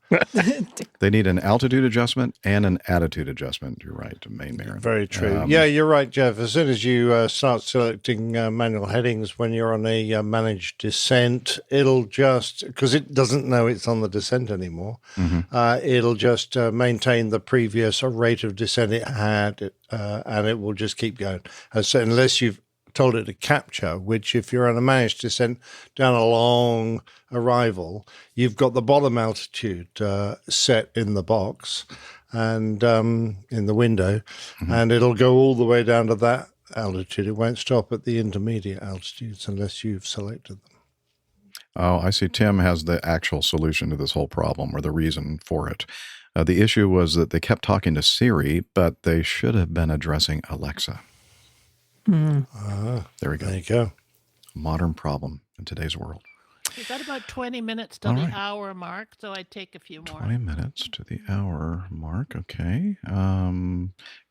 They need an altitude adjustment and an attitude adjustment. You're right, main Marin. Very true. Yeah, you're right, Jeff. As soon as you start selecting manual headings when you're on a managed descent, it'll just, because it doesn't know it's on the descent anymore, it'll just maintain the previous rate of descent it had, and it will just keep going. So unless you've told it to capture, which if you're on a managed descent down a long arrival, you've got the bottom altitude set in the box and in the window, and it'll go all the way down to that altitude. It won't stop at the intermediate altitudes unless you've selected them. Oh, I see. Tim has the actual solution to this whole problem, or the reason for it. The issue was that they kept talking to Siri, but they should have been addressing Alexa. There we go. There you go. Modern problem in today's world. We've got about 20 minutes to All the right. hour mark, so I'd take a few more. 20 minutes to the hour mark. Okay.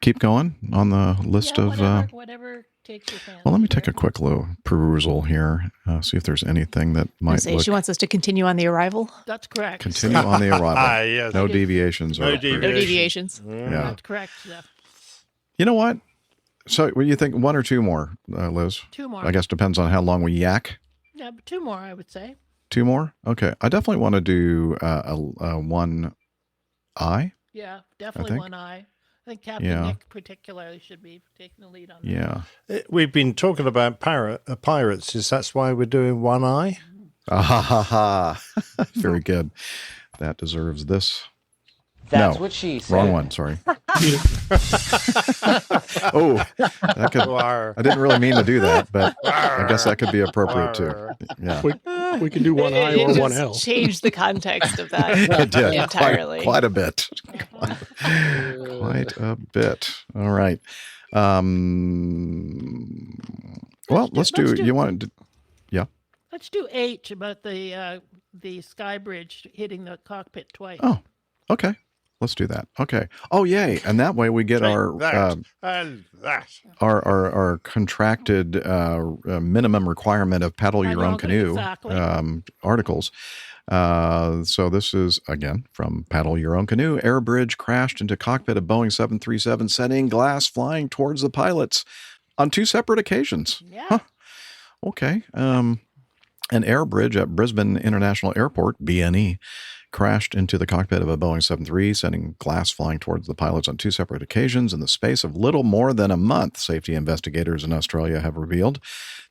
Keep going on the list of... whatever takes your fancy. Well, let me take a quick little perusal here, see if there's anything that might Say look... she wants us to continue on the arrival. That's correct. Continue on the arrival. Yes. No deviations. No are approved. No deviations. Yeah. That's correct, Steph. You know what? So, what do you think? One or two more, Liz? Two more. I guess depends on how long we yak. Yeah, but two more, I would say. Two more? Okay. I definitely want to do a one eye. Yeah, definitely think. one eye. I think Captain Yeah. Nick particularly should be taking the lead on that. Yeah. We've been talking about pirates. Is that's why we're doing one eye? Ah, ha, ha, ha. Very good. That deserves this. That's no, what she said. Wrong one, sorry. Oh, that could, I didn't really mean to do that, but I guess that could be appropriate too. Yeah. We can do one eye It or one just L. changed the context of that It did. entirely. Quite a bit. Quite a bit. All right. Well, let's do you want to... Yeah. Let's do H about the sky bridge hitting the cockpit twice. Oh, okay. Let's do that. Okay. Oh, yay. And that way we get our contracted minimum requirement of paddle your own canoe exactly. articles. So this is, again, from Paddle Your Own Canoe. Airbridge crashed into cockpit of Boeing 737, sending glass flying towards the pilots on two separate occasions. Yeah. Huh. Okay. An Airbridge at Brisbane International Airport, BNE, crashed into the cockpit of a Boeing 737, sending glass flying towards the pilots on two separate occasions in the space of little more than a month, safety investigators in Australia have revealed.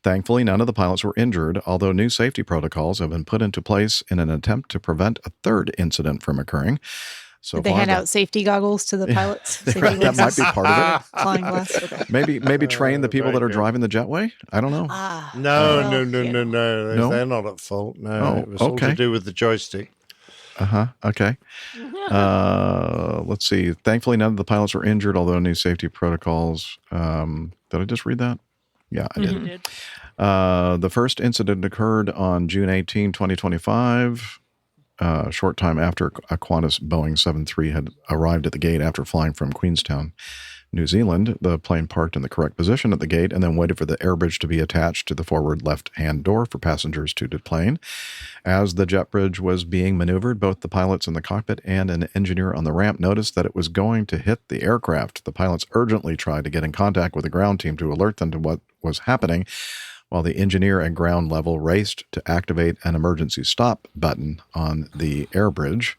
Thankfully, none of the pilots were injured, although new safety protocols have been put into place in an attempt to prevent a third incident from occurring. So Did they hand out safety goggles to the pilots? Safety that might be part of it. Flying glass. Okay. Maybe train the people that are driving the jetway. I don't know. No. No? They're not at fault. No, Oh, it was all okay. to do with the joystick. Okay. Let's see. Thankfully, none of the pilots were injured, although new safety protocols. Did I just read that? Yeah, I did. You did. The first incident occurred on June 18, 2025, a short time after a Qantas Boeing 73 had arrived at the gate after flying from Queenstown, New Zealand. The plane parked in the correct position at the gate and then waited for the Airbridge to be attached to the forward left-hand door for passengers to deplane. As the jet bridge was being maneuvered, both the pilots in the cockpit and an engineer on the ramp noticed that it was going to hit the aircraft. The pilots urgently tried to get in contact with the ground team to alert them to what was happening, while the engineer at ground level raced to activate an emergency stop button on the Airbridge.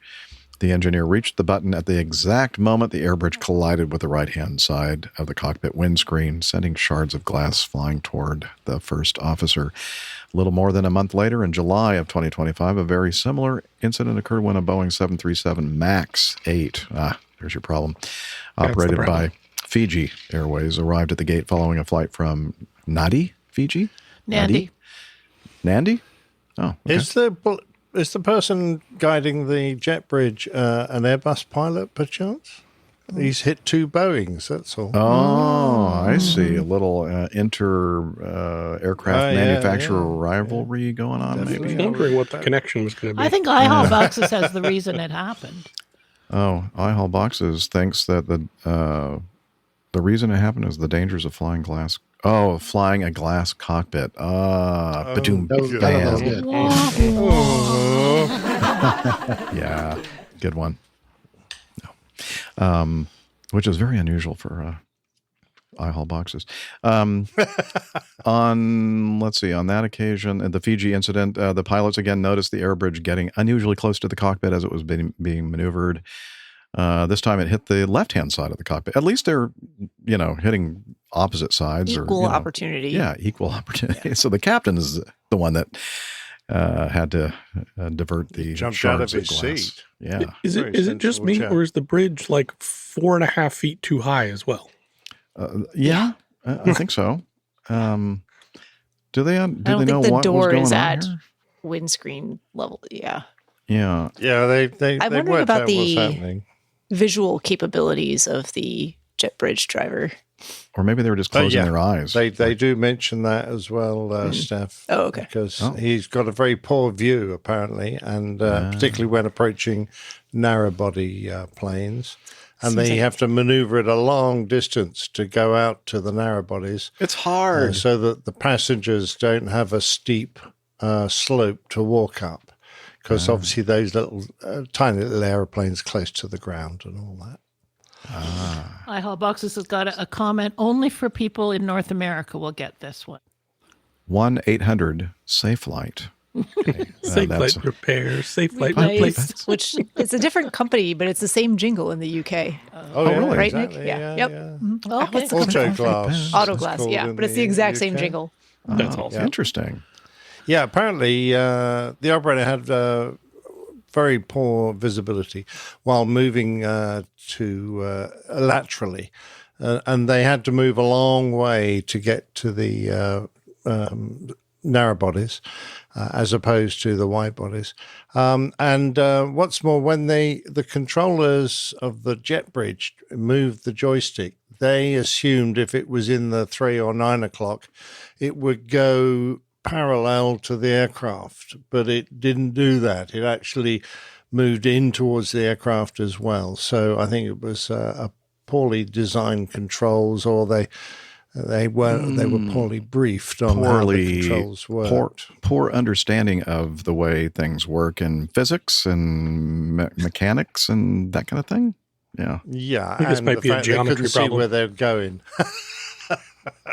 The engineer reached the button at the exact moment the Airbridge collided with the right-hand side of the cockpit windscreen, sending shards of glass flying toward the first officer. A little more than a month later, in July of 2025, a very similar incident occurred when a Boeing 737 MAX 8, there's your problem, operated by Fiji Airways, arrived at the gate following a flight from Nadi, Fiji? Nandi. Nandi? Oh, okay. Is the person guiding the jet bridge an Airbus pilot, perchance? He's hit two Boeings, that's all. Oh, I see. A little inter-aircraft manufacturer rivalry going on, maybe. I was wondering what the connection was going to be. I think IHAL Boxes has the reason it happened. Oh, IHAL Boxes thinks that the reason it happened is the dangers of flying glass. Oh, flying a glass cockpit. Badoom. That was good. Yeah, good one. No. Which is very unusual for IHAL Boxes. On that occasion, at the Fiji incident, the pilots again noticed the Airbridge getting unusually close to the cockpit as it was being maneuvered. This time it hit the left-hand side of the cockpit. At least they're, hitting opposite sides. Equal opportunity. Yeah, equal opportunity. Yeah. So the captain is the one that had to divert the jumped out of his glass. Seat. Yeah. Is it just me, or is the bridge like 4.5 feet too high as well? Yeah, I think so. Do they know I don't think the what door was going is on at here? windscreen level. Yeah. Yeah. Yeah, they I'm wondering worked about out what's the happening. visual capabilities of the jet bridge driver. Or maybe they were just closing their eyes. They do mention that as well, Steph. Oh, okay. Because he's got a very poor view, apparently, and particularly when approaching narrow body planes. And they have to maneuver at a long distance to go out to the narrow bodies. It's hard. So that the passengers don't have a steep slope to walk up. Because obviously those little tiny little aeroplanes close to the ground and all that. iHall Boxes has got a comment. Only for people in North America will get this one. 1-800-SAFE-LIGHT. Okay. Safe flight repairs, safe flight Relays, replace. which it's a different company, but it's the same jingle in the UK. Oh, yeah, right, exactly. Nick? Yeah. Yeah, Yep. yeah. Mhm. Okay. What's the company? Autoglass. Autoglass, yeah. But it's the exact same jingle. That's awesome. Interesting. Yeah, apparently the operator had very poor visibility while moving to laterally, and they had to move a long way to get to the narrow bodies as opposed to the wide bodies. And what's more, when the controllers of the jet bridge moved the joystick, they assumed if it was in the 3 or 9 o'clock, it would go parallel to the aircraft, but it didn't do that. It actually moved in towards the aircraft as well. So I think it was a poorly designed controls, or they were poorly briefed on how the controls worked. Poor understanding of the way things work in physics and mechanics and that kind of thing. Yeah. Yeah, I think this and might the be a fact they geometry couldn't see problem. where they're going.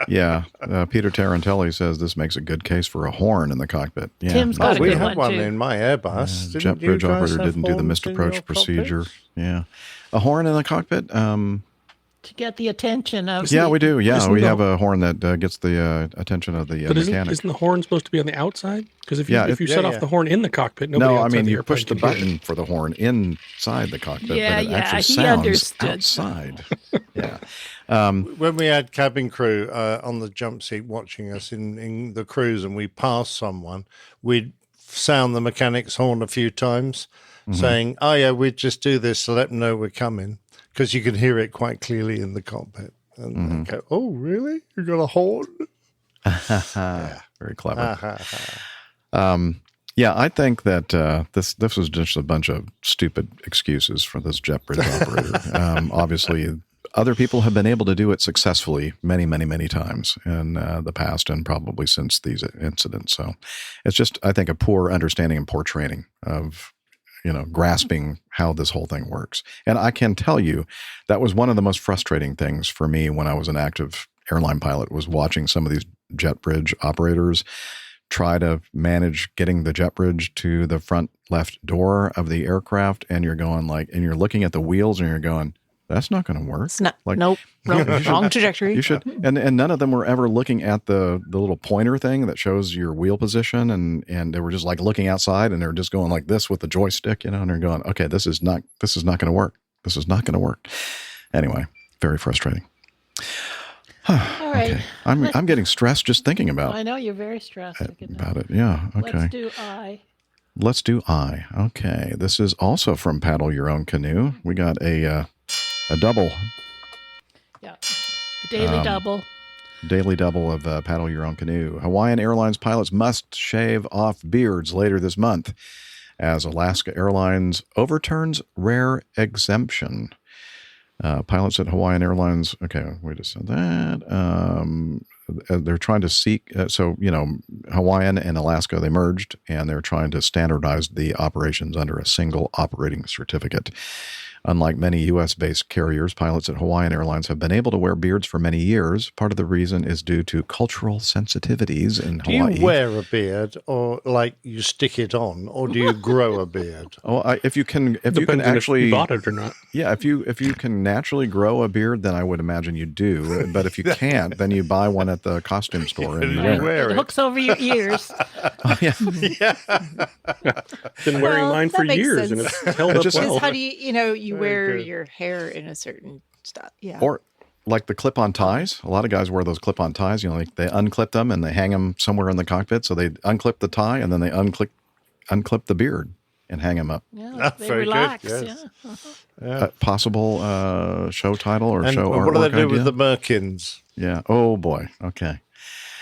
Yeah. Peter Tarantelli says this makes a good case for a horn in the cockpit. Yeah. Tim's got a we good had one too. in my Airbus. Didn't Jet you bridge guys operator have didn't do the horns missed in approach your procedure. cockpits? Yeah. A horn in the cockpit? To get the attention of Yeah, we do. Yeah, isn't we the- have a horn that gets the attention of the But mechanic. isn't the horn supposed to be on the outside? Because if you, Yeah, if you yeah, set yeah. off the horn in the cockpit, nobody No, I outside mean, the you airplane push the can hear it. button for the horn inside the cockpit, Yeah, but it yeah, actually he sounds understood. outside. Yeah. When we had cabin crew on the jump seat watching us in the cruise and we passed someone, we'd sound the mechanic's horn a few times saying, oh yeah, we'd just do this to let them know we're coming, because you could hear it quite clearly in the cockpit. And they go, oh, really? You got a horn? Very clever. Yeah, I think that this was just a bunch of stupid excuses for this jet bridge operator. Obviously, other people have been able to do it successfully many, many, many times in the past, and probably since these incidents. So it's just, I think, a poor understanding and poor training of, grasping how this whole thing works. And I can tell you that was one of the most frustrating things for me when I was an active airline pilot, was watching some of these jet bridge operators try to manage getting the jet bridge to the front left door of the aircraft. And you're going and you're looking at the wheels and you're going, that's not going to work. It's not. Nope. Wrong trajectory. You should, and none of them were ever looking at the little pointer thing that shows your wheel position, and they were just looking outside, and they were just going like this with the joystick, and they're going, okay, this is not going to work. This is not going to work. Anyway, very frustrating. All right. Okay. I'm getting stressed just thinking about I know you're very stressed. about it. Yeah. Okay. Let's do I. Let's do I. Okay. This is also from Paddle Your Own Canoe. We got a double. Yeah. The daily double. Daily double of Paddle Your Own Canoe. Hawaiian Airlines pilots must shave off beards later this month as Alaska Airlines overturns rare exemption. Pilots at Hawaiian Airlines, okay, we just said that. They're trying to seek, Hawaiian and Alaska, they merged, and they're trying to standardize the operations under a single operating certificate. Unlike many U.S.-based carriers, pilots at Hawaiian Airlines have been able to wear beards for many years. Part of the reason is due to cultural sensitivities in Hawaii. Do you wear a beard, or like you stick it on, or do you grow a beard? Oh, if you can actually, if you bought it or not. Yeah, if you can naturally grow a beard, then I would imagine you do. But if you can't, then you buy one at the costume store and you wear It hooks over your ears. Oh, yeah. Been wearing mine for years, and it's held up well. How do you wear your hair in a certain style? Yeah. Or like the clip-on ties. A lot of guys wear those clip-on ties. Like they unclip them and they hang them somewhere in the cockpit. So they unclip the tie and then they unclip the beard and hang them up. Yeah, they relax. Good, yes. Yeah. Possible show title or and show artwork what do they do idea? with the merkins? Yeah. Oh boy. Okay.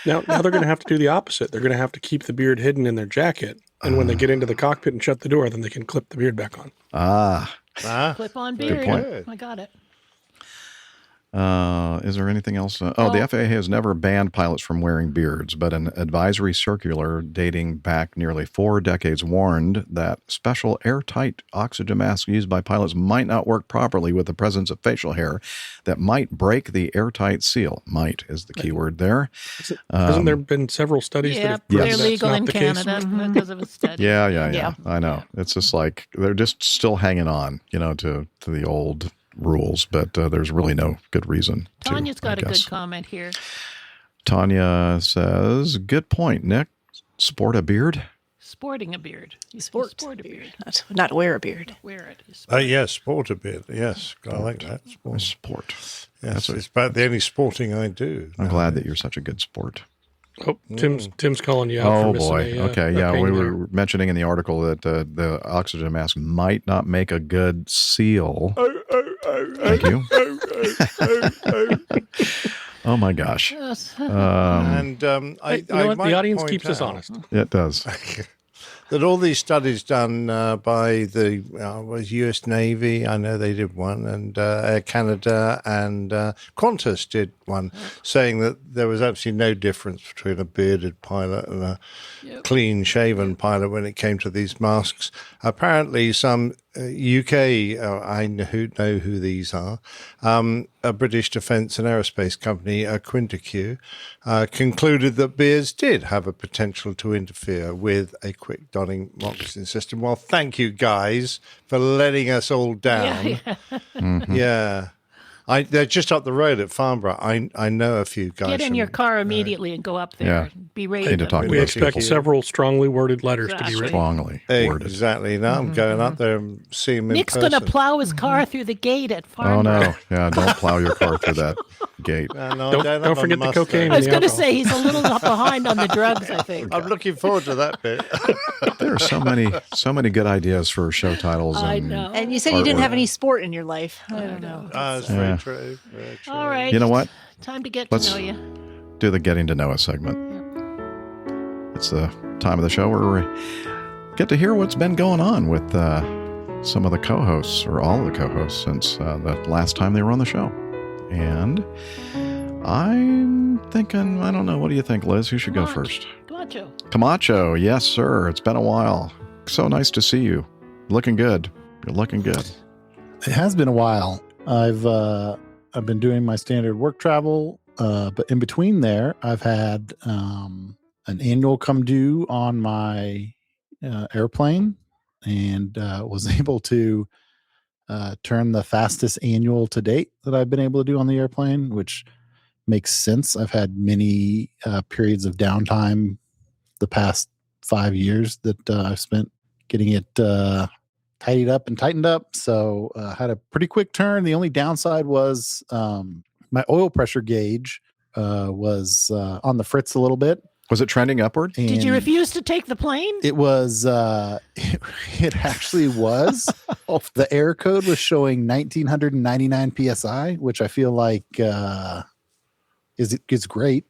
Now they're going to have to do the opposite. They're going to have to keep the beard hidden in their jacket, and when they get into the cockpit and shut the door, then they can clip the beard back on. Clip on beard. I got it. Is there anything else? The FAA has never banned pilots from wearing beards, but an advisory circular dating back nearly 4 decades warned that special airtight oxygen masks used by pilots might not work properly with the presence of facial hair that might break the airtight seal. Might is the key word there. Hasn't there been several studies that have proven they're that's legal not in the Canada because of a study. Yeah. I know. It's just like they're just still hanging on, to the old rules, but there's really no good reason. Tanya's got a good comment here. Tanya says, "Good point, Nick. Sport a beard? Sporting a beard. You sport a beard. Not wear a beard. Wear it. Yes, sport a beard. Yes, I like that. Sport. Yes, it's about the only sporting I do. I'm glad that you're such a good sport." Oh, Tim's calling you out. Oh for missing boy. Okay. Yeah, we pain were there. mentioning in the article that the oxygen mask might not make a good seal. Thank you. Oh my gosh. And the audience keeps us honest. It does. That all these studies done by the U.S. Navy, I know they did one, and Air Canada and Qantas did one, saying that there was absolutely no difference between a bearded pilot and a clean-shaven pilot when it came to these masks. Apparently, some UK, I know who these are, a British defence and aerospace company, Quintiq, concluded that beards did have a potential to interfere with a quick donning moccasin system. Well, thank you guys for letting us all down. Yeah. They're just up the road at Farnborough. I know a few guys. Get in your car immediately and go up there. Yeah. Be ready to talk to We those expect people. several strongly worded letters to be written. Strongly worded. Exactly. Now I'm going up there and seeing them Nick's in going person. to plow his car through the gate at Oh Farnborough. no! Yeah, don't plow your car through that gate. Don't forget the cocaine. I was going to say he's a little behind on the drugs, I think. I'm looking forward to that bit. There are so many good ideas for show titles. I know. And you said you didn't have any sport in your life. I don't know. That's very true. Very true. All right. You know what? Time to get Let's to know you. do the Getting to Know Us segment. It's the time of the show where we get to hear what's been going on with some of the co-hosts, or all of the co-hosts, since the last time they were on the show. And I'm thinking, I don't know, what do you think, Liz? Who should go first? Camacho. Camacho, yes, sir. It's been a while. So nice to see you. Looking good. You're looking good. It has been a while. I've been doing my standard work travel, but in between there, I've had an annual come due on my airplane, and was able to turn the fastest annual to date that I've been able to do on the airplane, which makes sense. I've had many periods of downtime the past 5 years that I've spent getting it tidied up and tightened up. So had a pretty quick turn. The only downside was my oil pressure gauge was on the fritz a little bit. Was it trending upward? Did you refuse to take the plane? It was, it actually was. The air code was showing 1999 PSI, which I feel like is great.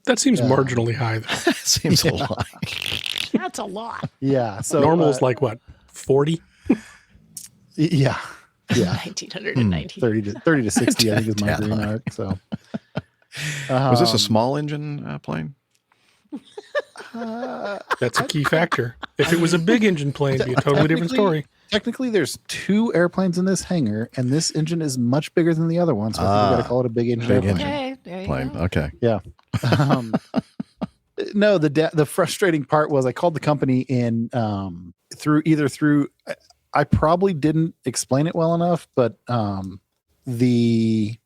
That seems marginally high, though. Seems a lot. That's a lot. Yeah. So normal's like what, 40? Yeah. 1990. 30 to 60, I think is my green arc. So was this a small engine plane? That's a key factor. If it was a big engine plane, it'd be a totally different story. technically there's 2 airplanes in this hangar, and this engine is much bigger than the other one, so I think we got to call it a big engine airplane. Okay, there you go. Okay. Yeah. No, the frustrating part was I called the company in through I probably didn't explain it well enough, but the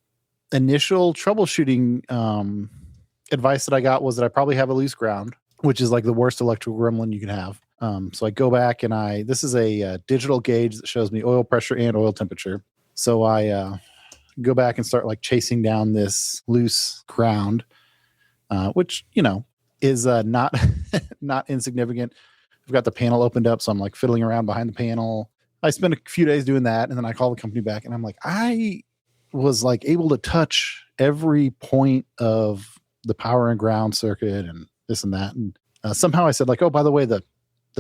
initial troubleshooting advice that I got was that I probably have a loose ground, which is like the worst electrical gremlin you can have. So I go back and this is a digital gauge that shows me oil pressure and oil temperature. So I go back and start like chasing down this loose ground, which, is not not insignificant. I've got the panel opened up, so I'm like fiddling around behind the panel. I spent a few days doing that, and then I call the company back, and I'm like, I was like able to touch every point of the power and ground circuit and this and that, and somehow I said like, oh, by the way, the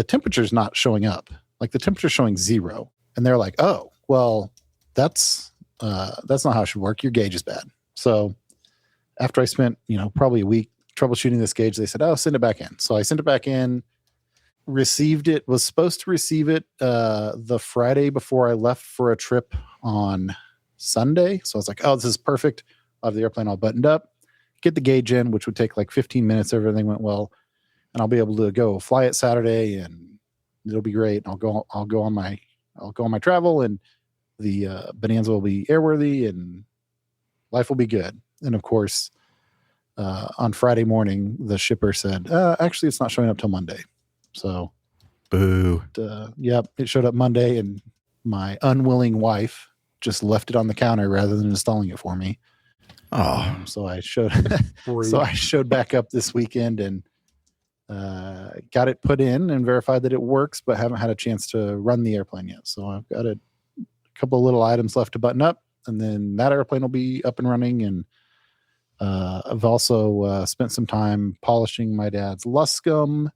temperature's not showing up. Like the temperature's showing 0, and they're like, oh, well, that's not how it should work. Your gauge is bad. So after I spent probably a week troubleshooting this gauge, they said, oh, send it back in. So I sent it back in, was supposed to receive it the Friday before I left for a trip on Sunday. So I was like, oh, this is perfect. I'll have the airplane all buttoned up, get the gauge in, which would take like 15 minutes if everything went well, and I'll be able to go fly it Saturday, and it'll be great. I'll go on my travel, and the Bonanza will be airworthy, and life will be good. And of course, on Friday morning, the shipper said, actually, it's not showing up till Monday. So, boo. Yep, it showed up Monday, and my unwilling wife just left it on the counter rather than installing it for me. Oh, so I showed back up this weekend and got it put in and verified that it works, but haven't had a chance to run the airplane yet. So I've got a couple of little items left to button up, and then that airplane will be up and running. And I've also spent some time polishing my dad's Luscombe.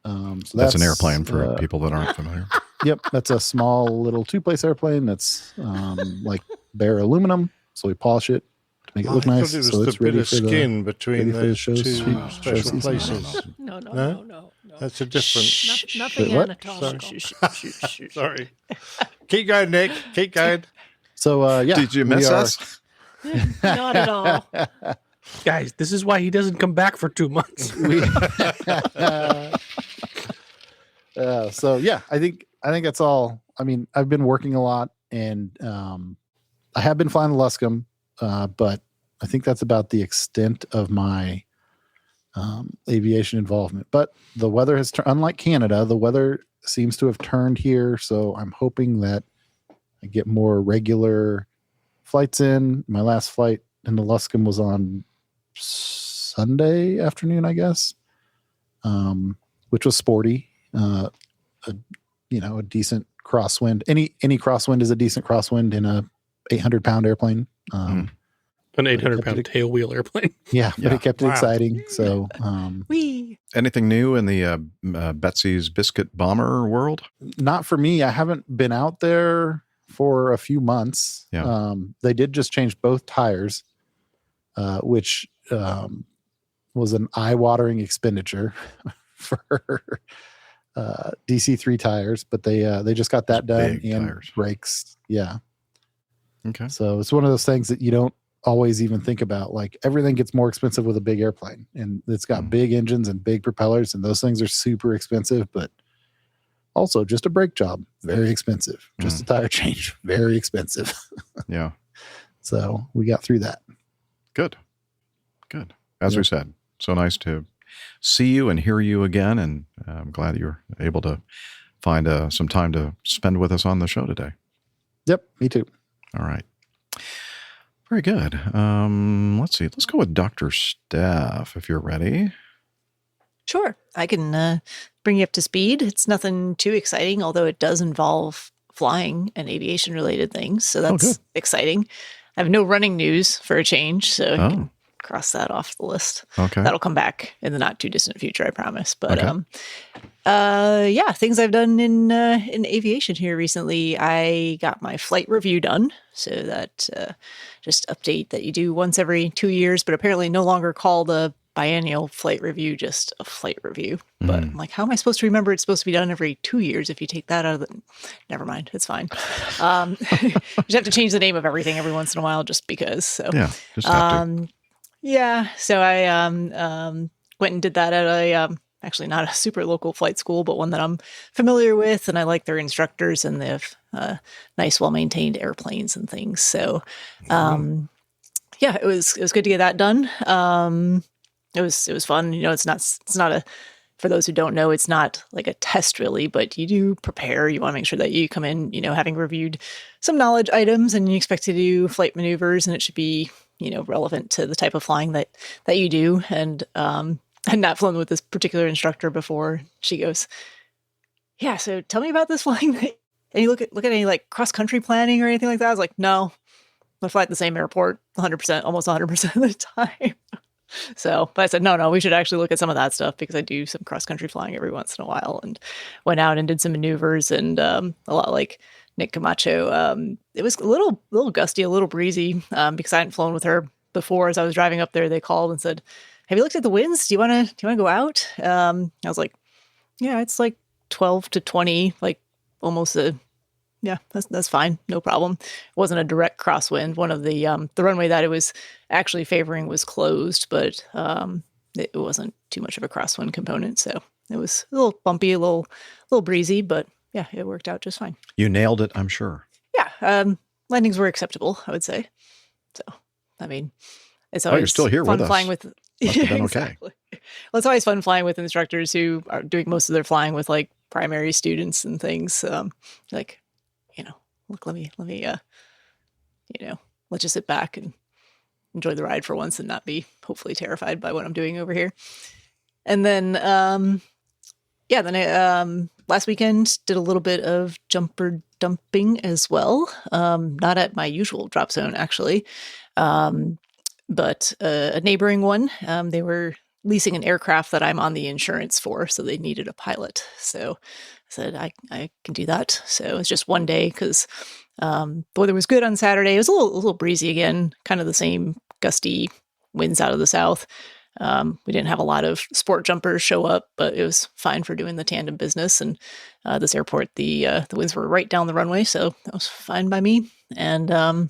So that's an airplane for people that aren't familiar. Yep, that's a small little 2-place airplane that's like bare aluminum. So we polish it to make it look nice. It was so the bit of skin between those two special places. No. That's a different. Nothing anatomical. Sorry. Keep going, Nick. Keep going. So yeah, did you miss us? Not at all. Guys, this is why he doesn't come back for 2 months. So yeah, I think that's all. I mean, I've been working a lot, and I have been flying the Luscombe, but I think that's about the extent of my aviation involvement. But the weather has unlike Canada, the weather seems to have turned here, so I'm hoping that I get more regular flights in. My last flight in the Luscombe was on Sunday afternoon, I guess, which was sporty. A decent crosswind. Any crosswind is a decent crosswind in a 800-pound airplane. An 800-pound tail wheel airplane. Yeah, but it kept it exciting. So, anything new in the Betsy's Biscuit Bomber world? Not for me. I haven't been out there for a few months. Yeah. They did just change both tires, which was an eye-watering expenditure for DC3 tires, but they just got that done, and tires. Brakes. Yeah. Okay. So it's one of those things that you don't always even think about. Like everything gets more expensive with a big airplane, and it's got big engines and big propellers, and those things are super expensive, but also just a brake job, very expensive. Just a tire change, very expensive. Yeah. So we got through that. Good. As we said, so nice to see you and hear you again, and I'm glad you were able to find some time to spend with us on the show today. Yep, me too. All right. Very good. Let's see. Let's go with Dr. Steph, if you're ready. Sure. I can bring you up to speed. It's nothing too exciting, although it does involve flying and aviation-related things, so that's exciting. I have no running news for a change, so I can cross that off the list. Okay. That'll come back in the not too distant future, I promise. But things I've done in aviation here recently. I got my flight review done. So that just update that you do once every 2 years, but apparently no longer called a biennial flight review just a flight review. But I'm like, how am I supposed to remember it's supposed to be done every 2 years if you take that out of the... Never mind, it's fine. You just have to change the name of everything every once in a while just because. So Yeah, just have to. Yeah, so I went and did that at a actually not a super local flight school, but one that I'm familiar with, and I like their instructors, and they have nice, well-maintained airplanes and things. So, yeah, it was good to get that done. It was fun. You know, it's not a, for those who don't know, it's not like a test really, but you do prepare. You want to make sure that you come in, you know, having reviewed some knowledge items, and you expect to do flight maneuvers, and it should be, you know, relevant to the type of flying that you do. And I'd not flown with this particular instructor before. She goes, yeah, so tell me about this flying. And you look at any like cross-country planning or anything like that. I was like, no, I fly at the same airport 100%, almost 100% of the time. So, but I said, no, we should actually look at some of that stuff because I do some cross-country flying every once in a while, and went out and did some maneuvers, and a lot like Nick Camacho. It was a little gusty, a little breezy, because I hadn't flown with her before. As I was driving up there, they called and said, have you looked at the winds? Do you want to go out? I was like, yeah, it's like 12 to 20, like almost yeah, that's fine. No problem. It wasn't a direct crosswind. One of the runway that it was actually favoring was closed, but it wasn't too much of a crosswind component. So it was a little bumpy, a little breezy, but yeah, it worked out just fine. You nailed it, I'm sure. Yeah. Landings were acceptable, I would say. So, I mean, it's always you're still here fun with us. flying with. Must have been okay. Exactly. Well, it's always fun flying with instructors who are doing most of their flying with like primary students and things. Like, you know, look, let me, you know, let's just sit back and enjoy the ride for once and not be hopefully terrified by what I'm doing over here. And then, last weekend did a little bit of jumper dumping as well. Not at my usual drop zone, actually. But a neighboring one, they were leasing an aircraft that I'm on the insurance for, so they needed a pilot. So I said, I can do that. So it's just one day because the weather was good on Saturday. It was a little breezy again, kind of the same gusty winds out of the south. We didn't have a lot of sport jumpers show up, but it was fine for doing the tandem business. And this airport, the winds were right down the runway, so that was fine by me. And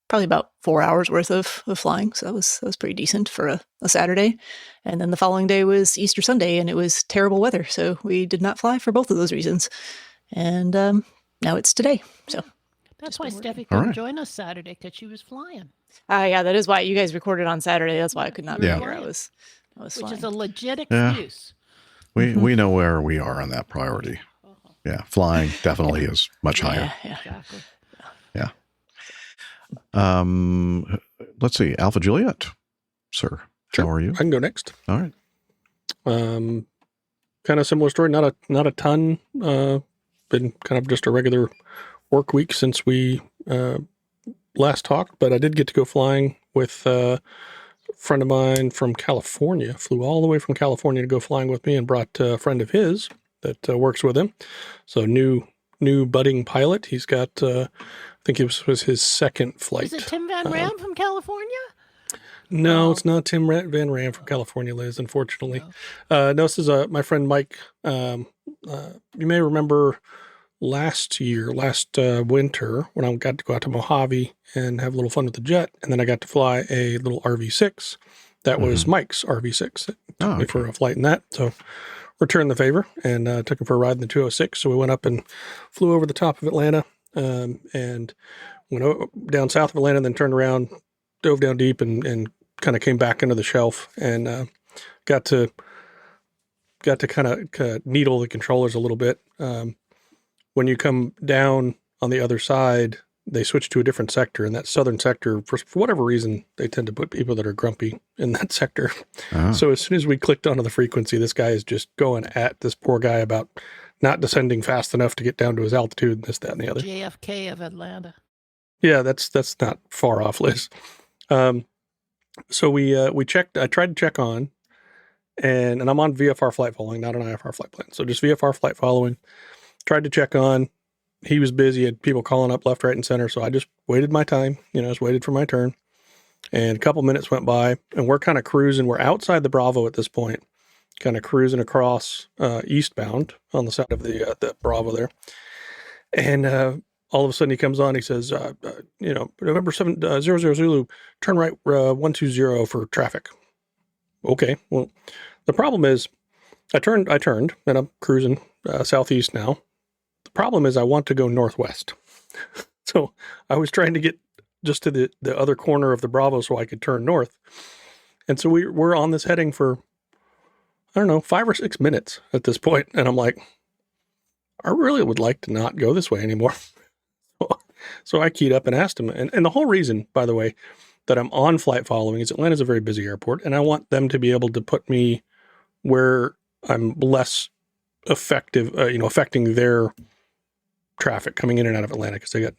probably about 4 hours worth of flying. So that was pretty decent for a Saturday. And then the following day was Easter Sunday, and it was terrible weather. So we did not fly for both of those reasons. And now it's today. So that's why Steffi couldn't join us Saturday, because she was flying. Yeah, that is why you guys recorded on Saturday. That's why I could not be here. I was Which flying. is a legit excuse. We know where we are on that priority. Yeah, flying definitely is much higher. Yeah, exactly. Yeah. Let's see, Alpha Juliet, sir. Sure. How are you? I can go next. All right. Kind of similar story. Not a ton. Been kind of just a regular work week since we last talked, but I did get to go flying with a friend of mine from California. Flew all the way from California to go flying with me, and brought a friend of his that works with him. So new budding pilot. He's got. I think it was his second flight. Is it Tim Van Ram from California? No, it's not Tim Van Ram from California, Liz, unfortunately. No, this is my friend Mike. You may remember last winter when I got to go out to Mojave and have a little fun with the jet, and then I got to fly a little RV6. That was Mike's RV6. It took me for a flight in that. So returned the favor and took him for a ride in the 206. So we went up and flew over the top of Atlanta. And went down south of Atlanta, then turned around, dove down deep, and kind of came back into the shelf, and got to kind of needle the controllers a little bit. When you come down on the other side, they switch to a different sector, and that southern sector, for whatever reason, they tend to put people that are grumpy in that sector. So as soon as we clicked onto the frequency, this guy is just going at this poor guy about not descending fast enough to get down to his altitude, and this, that, and the other. JFK of Atlanta. Yeah, that's not far off, Liz. So we checked. I tried to check on, and I'm on VFR flight following, not an IFR flight plan. So just VFR flight following. Tried to check on. He was busy. Had people calling up left, right, and center. So I just waited my time. Just waited for my turn. And a couple minutes went by, and we're kind of cruising. We're outside the Bravo at this point, kind of cruising across eastbound on the side of the Bravo there. And all of a sudden he comes on. He says, November 700 Zulu, turn right 120 for traffic. Okay. Well, the problem is I turned, and I'm cruising southeast now. The problem is I want to go northwest. So I was trying to get just to the other corner of the Bravo so I could turn north. And so we're on this heading for, I don't know, 5 or 6 minutes at this point. And I'm like, I really would like to not go this way anymore. So I keyed up and asked him. And the whole reason, by the way, that I'm on flight following is Atlanta's a very busy airport. And I want them to be able to put me where I'm less effective, affecting their traffic coming in and out of Atlanta, because they got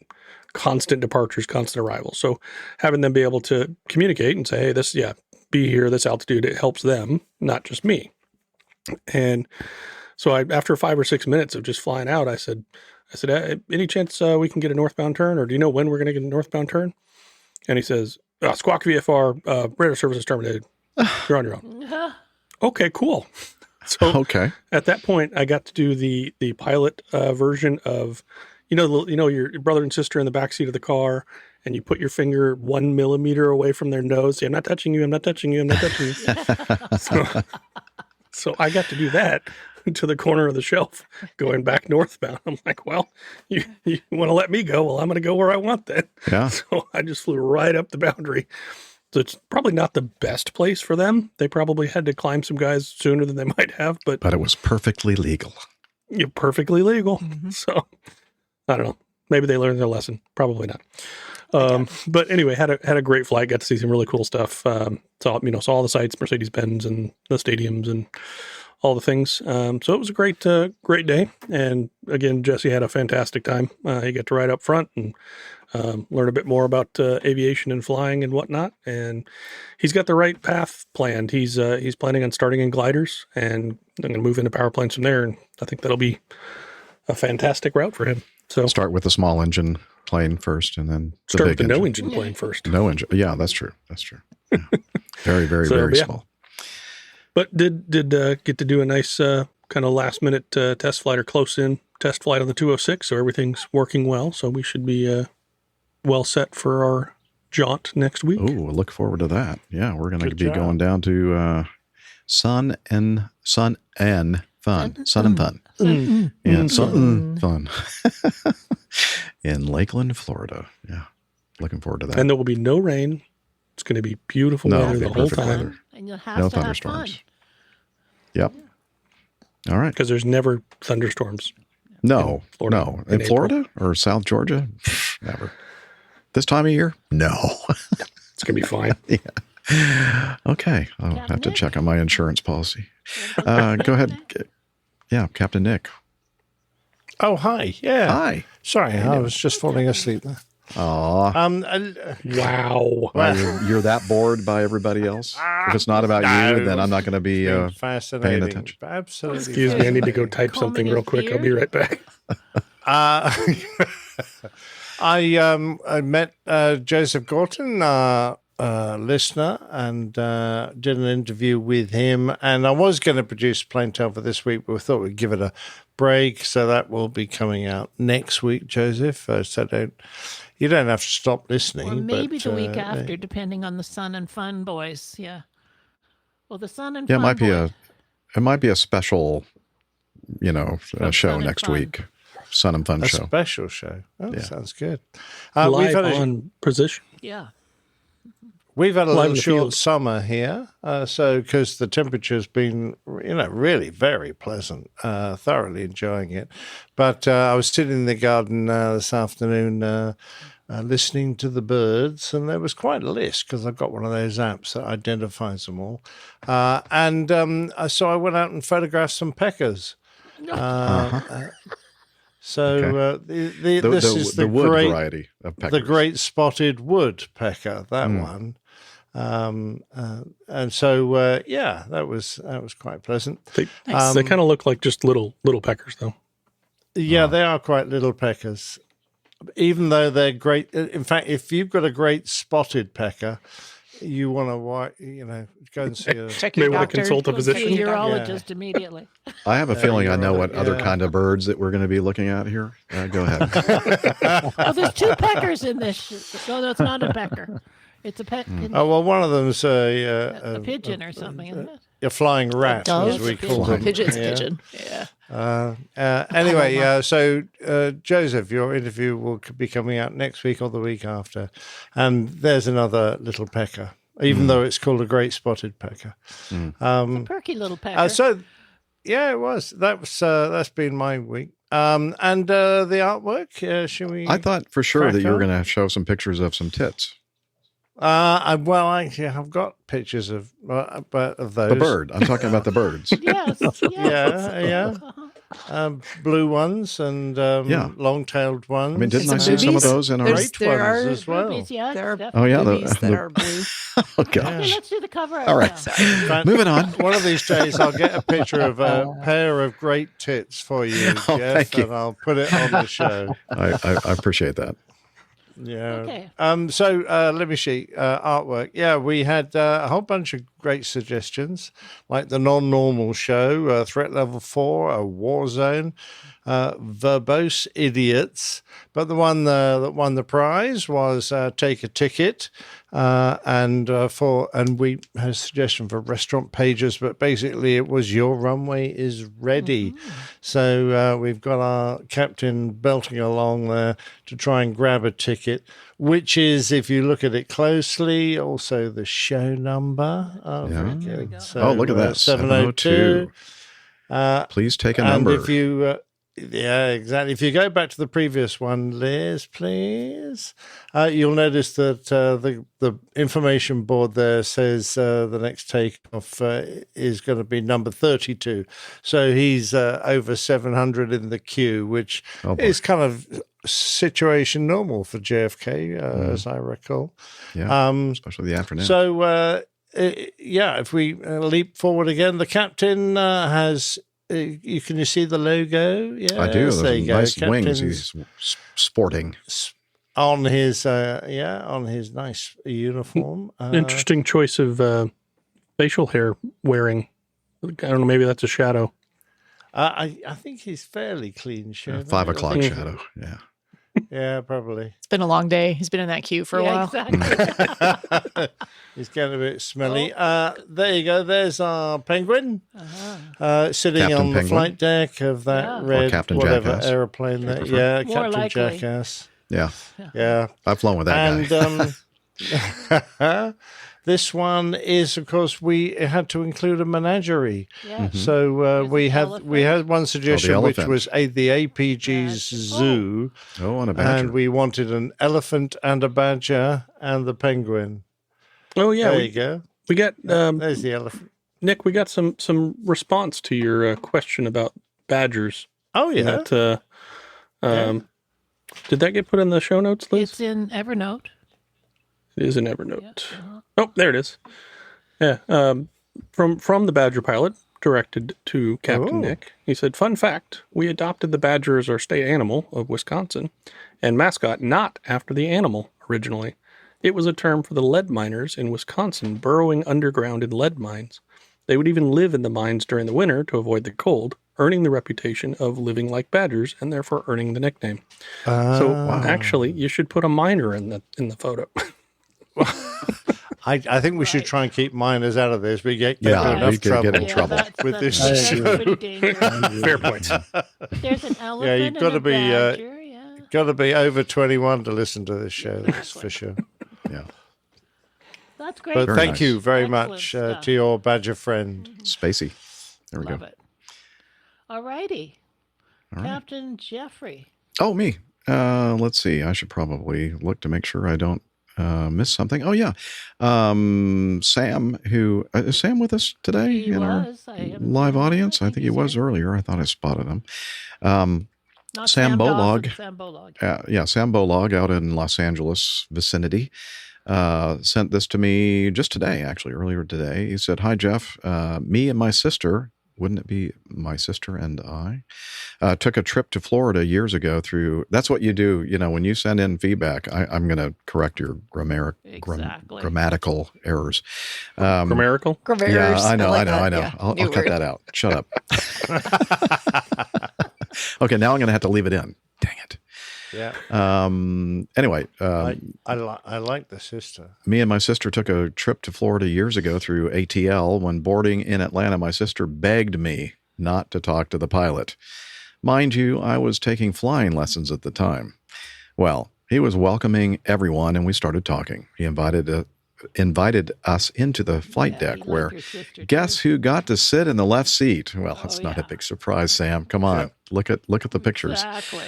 constant departures, constant arrivals. So having them be able to communicate and say, hey, be here, this altitude, it helps them, not just me. And so after 5 or 6 minutes of just flying out, I said, any chance we can get a northbound turn, or do you know when we're going to get a northbound turn? And he says, Squawk VFR, radar service is terminated. You're on your own. Okay, cool. So at that point, I got to do the pilot version of, your brother and sister in the backseat of the car, and you put your finger 1 millimeter away from their nose. Say, I'm not touching you. I'm not touching you. I'm not touching you. So I got to do that to the corner of the shelf going back northbound. I'm like, well, you want to let me go? Well, I'm going to go where I want then. Yeah. So I just flew right up the boundary. So it's probably not the best place for them. They probably had to climb some guys sooner than they might have, but it was perfectly legal. Yeah, perfectly legal. Mm-hmm. So I don't know. Maybe they learned their lesson. Probably not. But anyway, had a great flight. Got to see some really cool stuff. Saw all the sites, Mercedes-Benz and the stadiums and all the things. So it was a great day. And again, Jesse had a fantastic time. He got to ride up front and learn a bit more about aviation and flying and whatnot. And he's got the right path planned. He's planning on starting in gliders and I'm going to move into power planes from there. And I think that'll be a fantastic route for him. So start with the small engine plane first, and then start with the no engine plane first. No engine. Yeah, that's true. Yeah. Very, very, very small. But did get to do a nice kind of last minute test flight or close in test flight on the 206. So everything's working well. So we should be well set for our jaunt next week. Oh, look forward to that. Yeah, we're going to be going down to Sun and Fun. And Fun in Lakeland, Florida. Yeah, looking forward to that. And there will be no rain. It's going to be beautiful weather the whole time. Weather. And you'll have no to thunderstorms. Have fun. Yep. All right. Because there's never thunderstorms. No. In Florida or South Georgia? Never. This time of year? No. It's going to be fine. Yeah. Okay. I'll have to check on my insurance policy. Go ahead. Yeah, Captain Nick. Oh, hi. Yeah. Hi. Sorry, I was just falling asleep there. Aw. Wow. Well, you're that bored by everybody else? If it's not about you, then I'm not going to be paying attention. Absolutely. Excuse me, I need to go type something real quick. I'll be right back. I met Joseph Gorton, listener, and did an interview with him. And I was going to produce Plane Tale for this week, but we thought we'd give it a break. So that will be coming out next week, Joseph. So you don't have to stop listening. Or maybe the week after, depending on the Sun and Fun boys. Yeah. Well, the Sun and Fun it might be a special, show next week. Sun and Fun show. A special show. Oh, yeah. Sounds good. Live we've had on position. Yeah. We've had a little short summer here, because the temperature's been, really very pleasant. Thoroughly enjoying it. But I was sitting in the garden this afternoon listening to the birds, and there was quite a list because I've got one of those apps that identifies them all. So I went out and photographed some peckers. So this is the wood great variety of peckers. The great spotted woodpecker, that one. And so that was quite pleasant. They kind of look like just little peckers, though. Yeah, they are quite little peckers. even though they're great, in fact, if you've got a great spotted pecker, you want to, go and see a Check your doctor. Consult a physician. Urologist immediately. I have a feeling I know what other kind of birds that we're going to be looking at here. Go ahead. Oh, there's two peckers in this. No, it's not a pecker. It's a peck. Oh, well, one of them's a pigeon or something, isn't it? A flying rat, as we call them. Pigeon. Yeah. Anyway, so Joseph, your interview will be coming out next week or the week after. And there's another little pecker, even though it's called a great spotted pecker. It's a perky little pecker. It was. That's been my week. And the artwork, should we? I thought for sure that you were going to show some pictures of some tits. Actually, I've got pictures of those. The bird. I'm talking about the birds. Yes. Yeah. Blue ones and long-tailed ones. I mean, didn't I see some of those in our great ones as well? Boobies, yeah, there are boobies that are blue. Oh, gosh. Okay, let's do the cover. All right. Moving on. One of these days, I'll get a picture of a pair of great tits for you, Jeff, and I'll put it on the show. I appreciate that. Yeah. Okay. So let me see. Artwork. Yeah, we had a whole bunch of great suggestions, like the non-normal show, Threat Level 4, a war zone, verbose idiots. But the one that won the prize was Take a Ticket, and we had a suggestion for restaurant pages, but basically it was Your Runway is Ready. Mm-hmm. So we've got our captain belting along there to try and grab a ticket, which is, if you look at it closely, also the show number. So, look at that. 702. Please take a number. And if you... yeah, exactly. If you go back to the previous one, Liz, please, you'll notice that the information board there says the next takeoff is going to be number 32. So he's over 700 in the queue, which is kind of situation normal for JFK, as I recall. Yeah, especially the afternoon. So, if we leap forward again, the captain has... Can you see the logo? Yeah, I do. There you go. Nice wings he's sporting on his nice uniform. Interesting choice of facial hair wearing. I don't know. Maybe that's a shadow. I think he's fairly clean shaven. 5 o'clock shadow. Yeah. Yeah, probably. It's been a long day. He's been in that queue for a while. Exactly. He's getting a bit smelly. There you go. There's our penguin sitting Captain on the Penguin. Flight deck of that red Jackass. aeroplane. Yeah, More Captain likely. Jackass. Yeah. I've flown with that guy. And this one is, of course, we had to include a menagerie. Yeah. So we had one suggestion, which elephant. was the APG's zoo. And a badger. And we wanted an elephant and a badger and the penguin. Oh, yeah. There you go. We got... there's the elephant. Nick, we got some response to your question about badgers. Oh, yeah. Did that get put in the show notes, Liz? It's in Evernote. It is in Evernote. Oh, there it is. Yeah. From the Badger pilot, directed to Captain Nick. He said, fun fact, we adopted the badger as our state animal of Wisconsin and mascot not after the animal originally. It was a term for the lead miners in Wisconsin burrowing underground in lead mines. They would even live in the mines during the winter to avoid the cold, earning the reputation of living like badgers and therefore earning the nickname. Actually, you should put a miner in the photo. I think we should try and keep miners out of this. We get enough trouble. Get in trouble with this That's show. pretty dangerous. Fair point. There's an elephant Yeah, you've got to and a be badger, got to be over 21 to listen to this show. That's for sure. Yeah. That's great. But Very thank nice. you very Excellent much stuff. to your badger friend. Spacey. There we Love go. it. All righty. All right. Captain Jeffrey. Oh, me. Let's see. I should probably look to make sure I don't miss something. Oh, yeah. Sam, who is Sam with us today He in was. our I haven't live seen him. audience? I think he was earlier. I thought I spotted him. Not Sam Dawson, Bolog. Sam Bolog. Sam Bolog out in Los Angeles vicinity sent this to me just today, actually, earlier today. He said, hi, Jeff. Me and my sister Wouldn't it be my sister and I? Took a trip to Florida years ago through, that's what you do, when you send in feedback, I'm going to correct your grammatical errors. Grammatical? Yeah, I know. Yeah, I'll cut that out. Shut up. Okay, now I'm going to have to leave it in. Dang it. Yeah. Anyway, I like the sister. Me and my sister took a trip to Florida years ago through ATL. When boarding in Atlanta, my sister begged me not to talk to the pilot. Mind you, I was taking flying lessons at the time. Well, he was welcoming everyone, and we started talking. He invited us into the flight deck, where guess who got to sit in the left seat? Well, it's not a big surprise, Sam. Come on, look at the pictures. Exactly.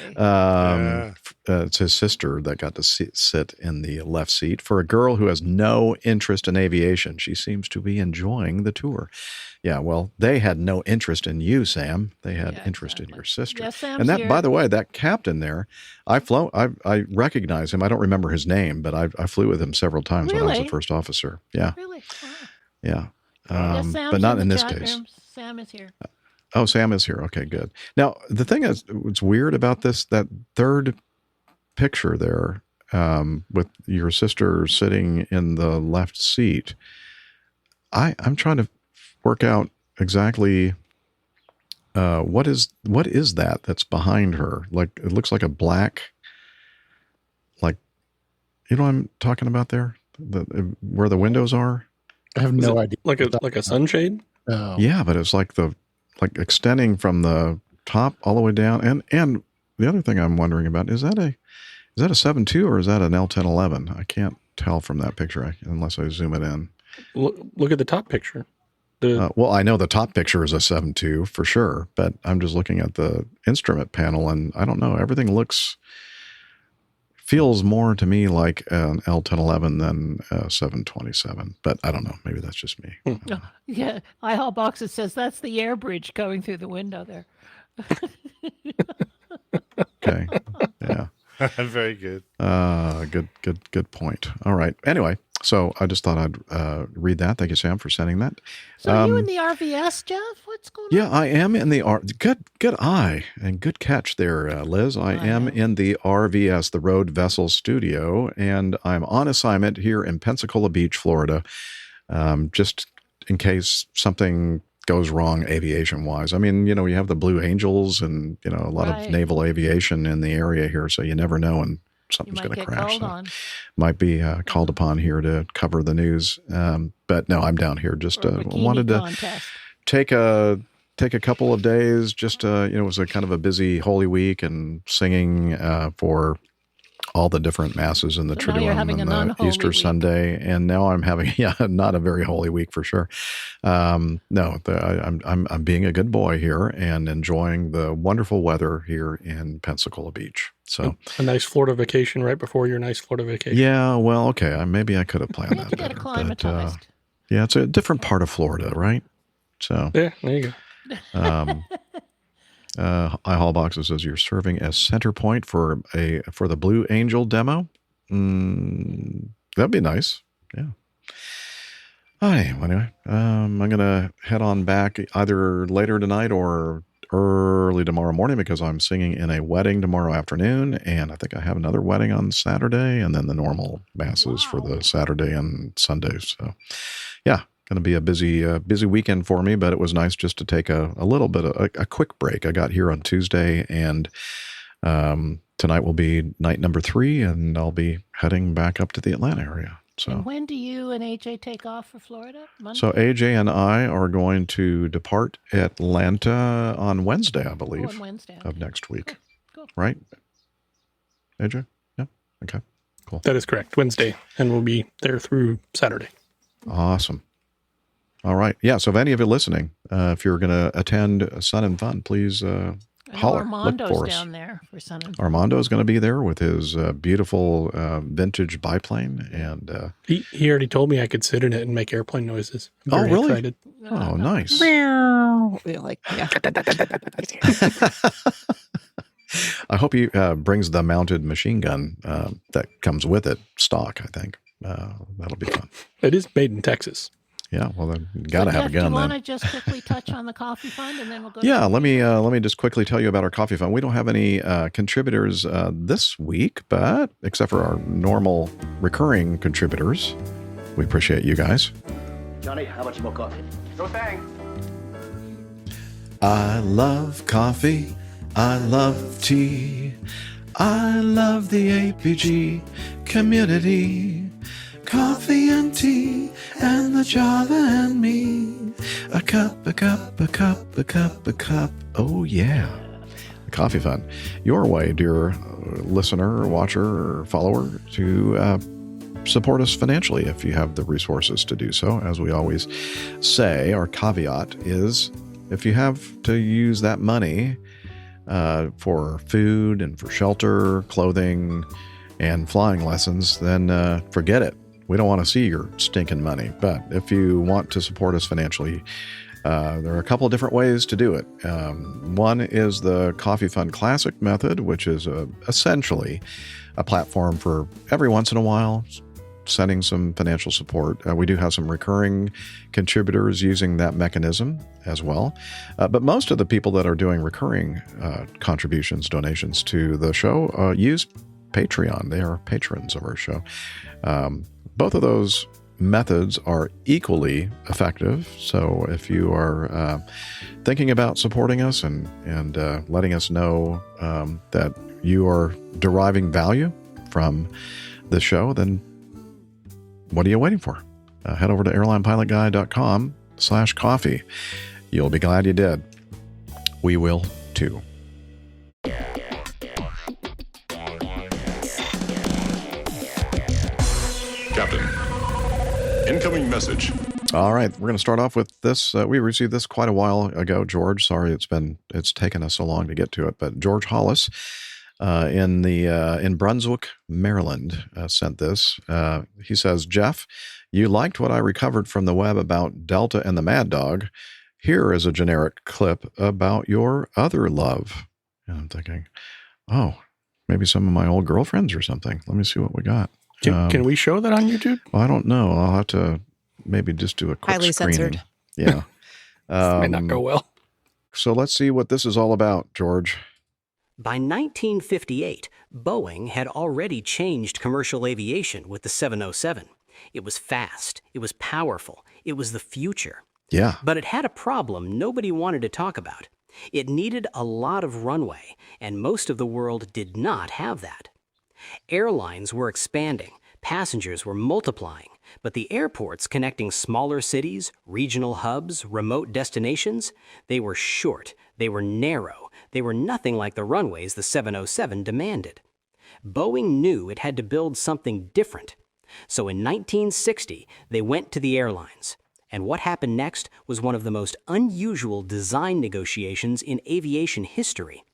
It's his sister that got to sit in the left seat. For a girl who has no interest in aviation, she seems to be enjoying the tour. Yeah, well, they had no interest in you, Sam. They had interest in your sister. Yes, Sam's and that, here. by the way, that captain there, I recognize him. I don't remember his name, but I flew with him several times when I was a first officer. Yeah. Really? Wow. Yeah. Yes, Sam's but not in the this chat case. room. Sam is here. Oh, Sam is here. Okay, good. Now, the thing is, what's weird about this, that third picture there with your sister sitting in the left seat, I'm trying to work out exactly what is that's behind her. Like, it looks like a black, like, you know what I'm talking about there? Where the windows are? I have no idea. Like a sunshade? Oh. Yeah, but it's like extending from the top all the way down. And the other thing I'm wondering about, is that a 7.2 or is that an L1011? I can't tell from that picture unless I zoom it in. Look at the top picture. Well, I know the top picture is a 7.2 for sure, but I'm just looking at the instrument panel, and I don't know. Everything feels more to me like an L1011 than a 727, but I don't know. Maybe that's just me. Yeah, IHAL box, it says that's the Airbridge going through the window there. Okay. Yeah. Very good. Good point. All right. Anyway, so I just thought I'd read that. Thank you, Sam, for sending that. So are you in the RVS, Jeff? What's going on? Yeah, I am in the good eye and good catch there, Liz. I am in the RVS, the Road Vessel Studio, and I'm on assignment here in Pensacola Beach, Florida, just in case something goes wrong aviation-wise. I mean, you have the Blue Angels and, a lot of naval aviation in the area here, so you never know when something's going to crash. Might be called upon here to cover the news. But no, I'm down here. Just wanted to take a couple of days. Just it was a kind of a busy Holy Week and singing for all the different masses in the Triduum and the Easter Sunday, and now I'm having not a very holy week for sure. I'm being a good boy here and enjoying the wonderful weather here in Pensacola Beach. So a nice Florida vacation right before your nice Florida vacation. Yeah, well, okay, maybe I could have planned that better. Acclimatized. But, yeah, it's a different part of Florida, right? So yeah, there you go. iHall Boxes says you're serving as center point for the Blue Angel demo. That'd be nice. Yeah. Anyway, I'm gonna head on back either later tonight or early tomorrow morning because I'm singing in a wedding tomorrow afternoon, and I think I have another wedding on Saturday, and then the normal masses for the Saturday and Sunday. So, yeah. Going to be a busy weekend for me, but it was nice just to take a little bit of a quick break. I got here on Tuesday, and tonight will be night number 3, and I'll be heading back up to the Atlanta area. So, and when do you and AJ take off for Florida? Monday? So AJ and I are going to depart Atlanta on Wednesday, I believe, on Wednesday, of next week. Cool. Right, AJ? Yeah. Okay. Cool. That is correct. Wednesday, and we'll be there through Saturday. Awesome. All right. Yeah. So if any of you listening, if you're going to attend Sun and Fun, please holler. Armando's look for us. down there for Sun and Fun. Armando's going to be there with his beautiful vintage biplane. And he already told me I could sit in it and make airplane noises. I'm very really? excited. Oh, nice. I hope he brings the mounted machine gun that comes with it stock, I think. That'll be fun. It is made in Texas. Yeah, well, then you got to have a Jeff, do you gun want to then. just quickly touch on the coffee fund, and then we'll go? Yeah, let me just quickly tell you about our coffee fund. We don't have any contributors this week, but except for our normal recurring contributors, we appreciate you guys. Johnny, how much more coffee? No thanks. I love coffee. I love tea. I love the APG community. Coffee and tea and the Java and me. A cup, a cup, a cup, a cup, a cup. Oh, yeah. The Coffee Fund. Your way, dear listener or watcher or follower, to support us financially if you have the resources to do so. As we always say, our caveat is if you have to use that money for food and for shelter, clothing, and flying lessons, then forget it. We don't want to see your stinking money. But if you want to support us financially, there are a couple of different ways to do it. One is the Coffee Fund Classic method, which is essentially a platform for every once in a while sending some financial support. We do have some recurring contributors using that mechanism as well. But most of the people that are doing recurring contributions, donations to the show, use Patreon. They are patrons of our show. Both of those methods are equally effective. So if you are thinking about supporting us and letting us know that you are deriving value from the show, then what are you waiting for? Head over to airlinepilotguy.com/coffee. You'll be glad you did. We will too. Captain, incoming message. All right, we're going to start off with this. We received this quite a while ago, George. Sorry, it's taken us so long to get to it, but George Hollis in Brunswick, Maryland, sent this. He says, Jeff, you liked what I recovered from the web about Delta and the Mad Dog. Here is a generic clip about your other love. And I'm thinking, oh, maybe some of my old girlfriends or something. Let me see what we got. Can we show that on YouTube? Well, I don't know. I'll have to maybe just do a quick Highly screening. censored. Yeah. Might not go well. So let's see what this is all about, George. By 1958, Boeing had already changed commercial aviation with the 707. It was fast. It was powerful. It was the future. Yeah. But it had a problem nobody wanted to talk about. It needed a lot of runway, and most of the world did not have that. Airlines were expanding, passengers were multiplying, but the airports connecting smaller cities, regional hubs, remote destinations, they were short, they were narrow, they were nothing like the runways the 707 demanded. Boeing knew it had to build something different. So in 1960, they went to the airlines. And what happened next was one of the most unusual design negotiations in aviation history.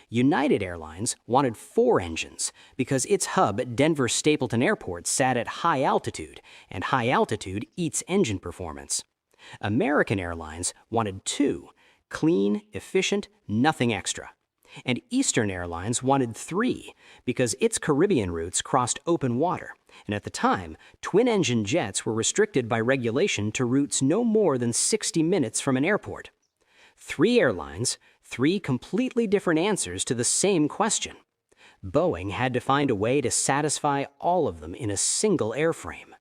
United Airlines wanted 4 engines because its hub at Denver Stapleton Airport sat at high altitude, and high altitude eats engine performance. American Airlines wanted 2, clean, efficient, nothing extra. And Eastern Airlines wanted 3 because its Caribbean routes crossed open water, and at the time, twin-engine jets were restricted by regulation to routes no more than 60 minutes from an airport. 3 airlines, 3 completely different answers to the same question. Boeing had to find a way to satisfy all of them in a single airframe.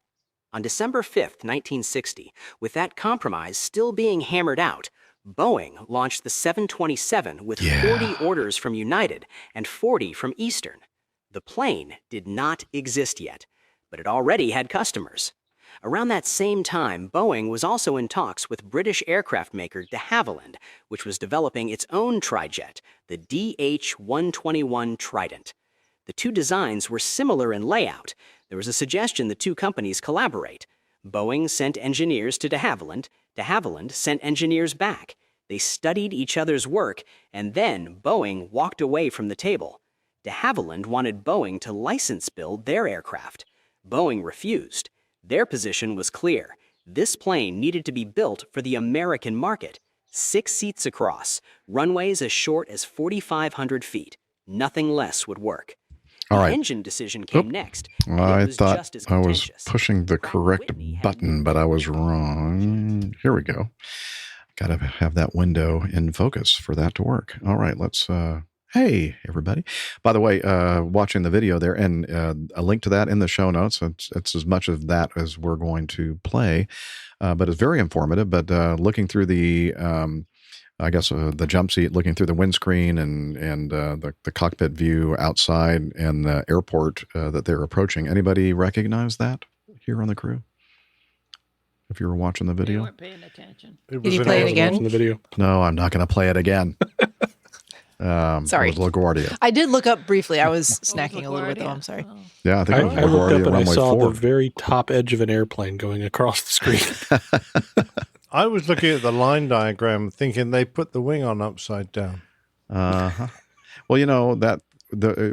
On December 5, 1960, with that compromise still being hammered out, Boeing launched the 727 with 40 orders from United and 40 from Eastern. The plane did not exist yet, but it already had customers. Around that same time, Boeing was also in talks with British aircraft maker de Havilland, which was developing its own trijet, the DH-121 Trident. The 2 designs were similar in layout. There was a suggestion the 2 companies collaborate. Boeing sent engineers to de Havilland sent engineers back. They studied each other's work, and then Boeing walked away from the table. De Havilland wanted Boeing to license build their aircraft. Boeing refused. Their position was clear. This plane needed to be built for the American market. 6 seats across, runways as short as 4,500 feet. Nothing less would work. All The right. engine decision came next. I It was thought just as I was contentious. pushing the correct button, but I was wrong. Here we go. Got to have that window in focus for that to work. All right, let's... Hey, everybody. By the way, watching the video there, and a link to that in the show notes. It's as much of that as we're going to play, but it's very informative. But looking through the... the jump seat, looking through the windscreen and the cockpit view outside and the airport that they're approaching. Anybody recognize that here on the crew? If you were watching the video? They weren't paying attention. Did you play it again? The video. No, I'm not going to play it again. Sorry. It was LaGuardia. I did look up briefly. I was snacking a little bit, though. I'm sorry. Yeah, I think it was I looked LaGuardia up and I runway saw 4. the very top edge of an airplane going across the screen. I was looking at the line diagram thinking they put the wing on upside down. Uh-huh. Well,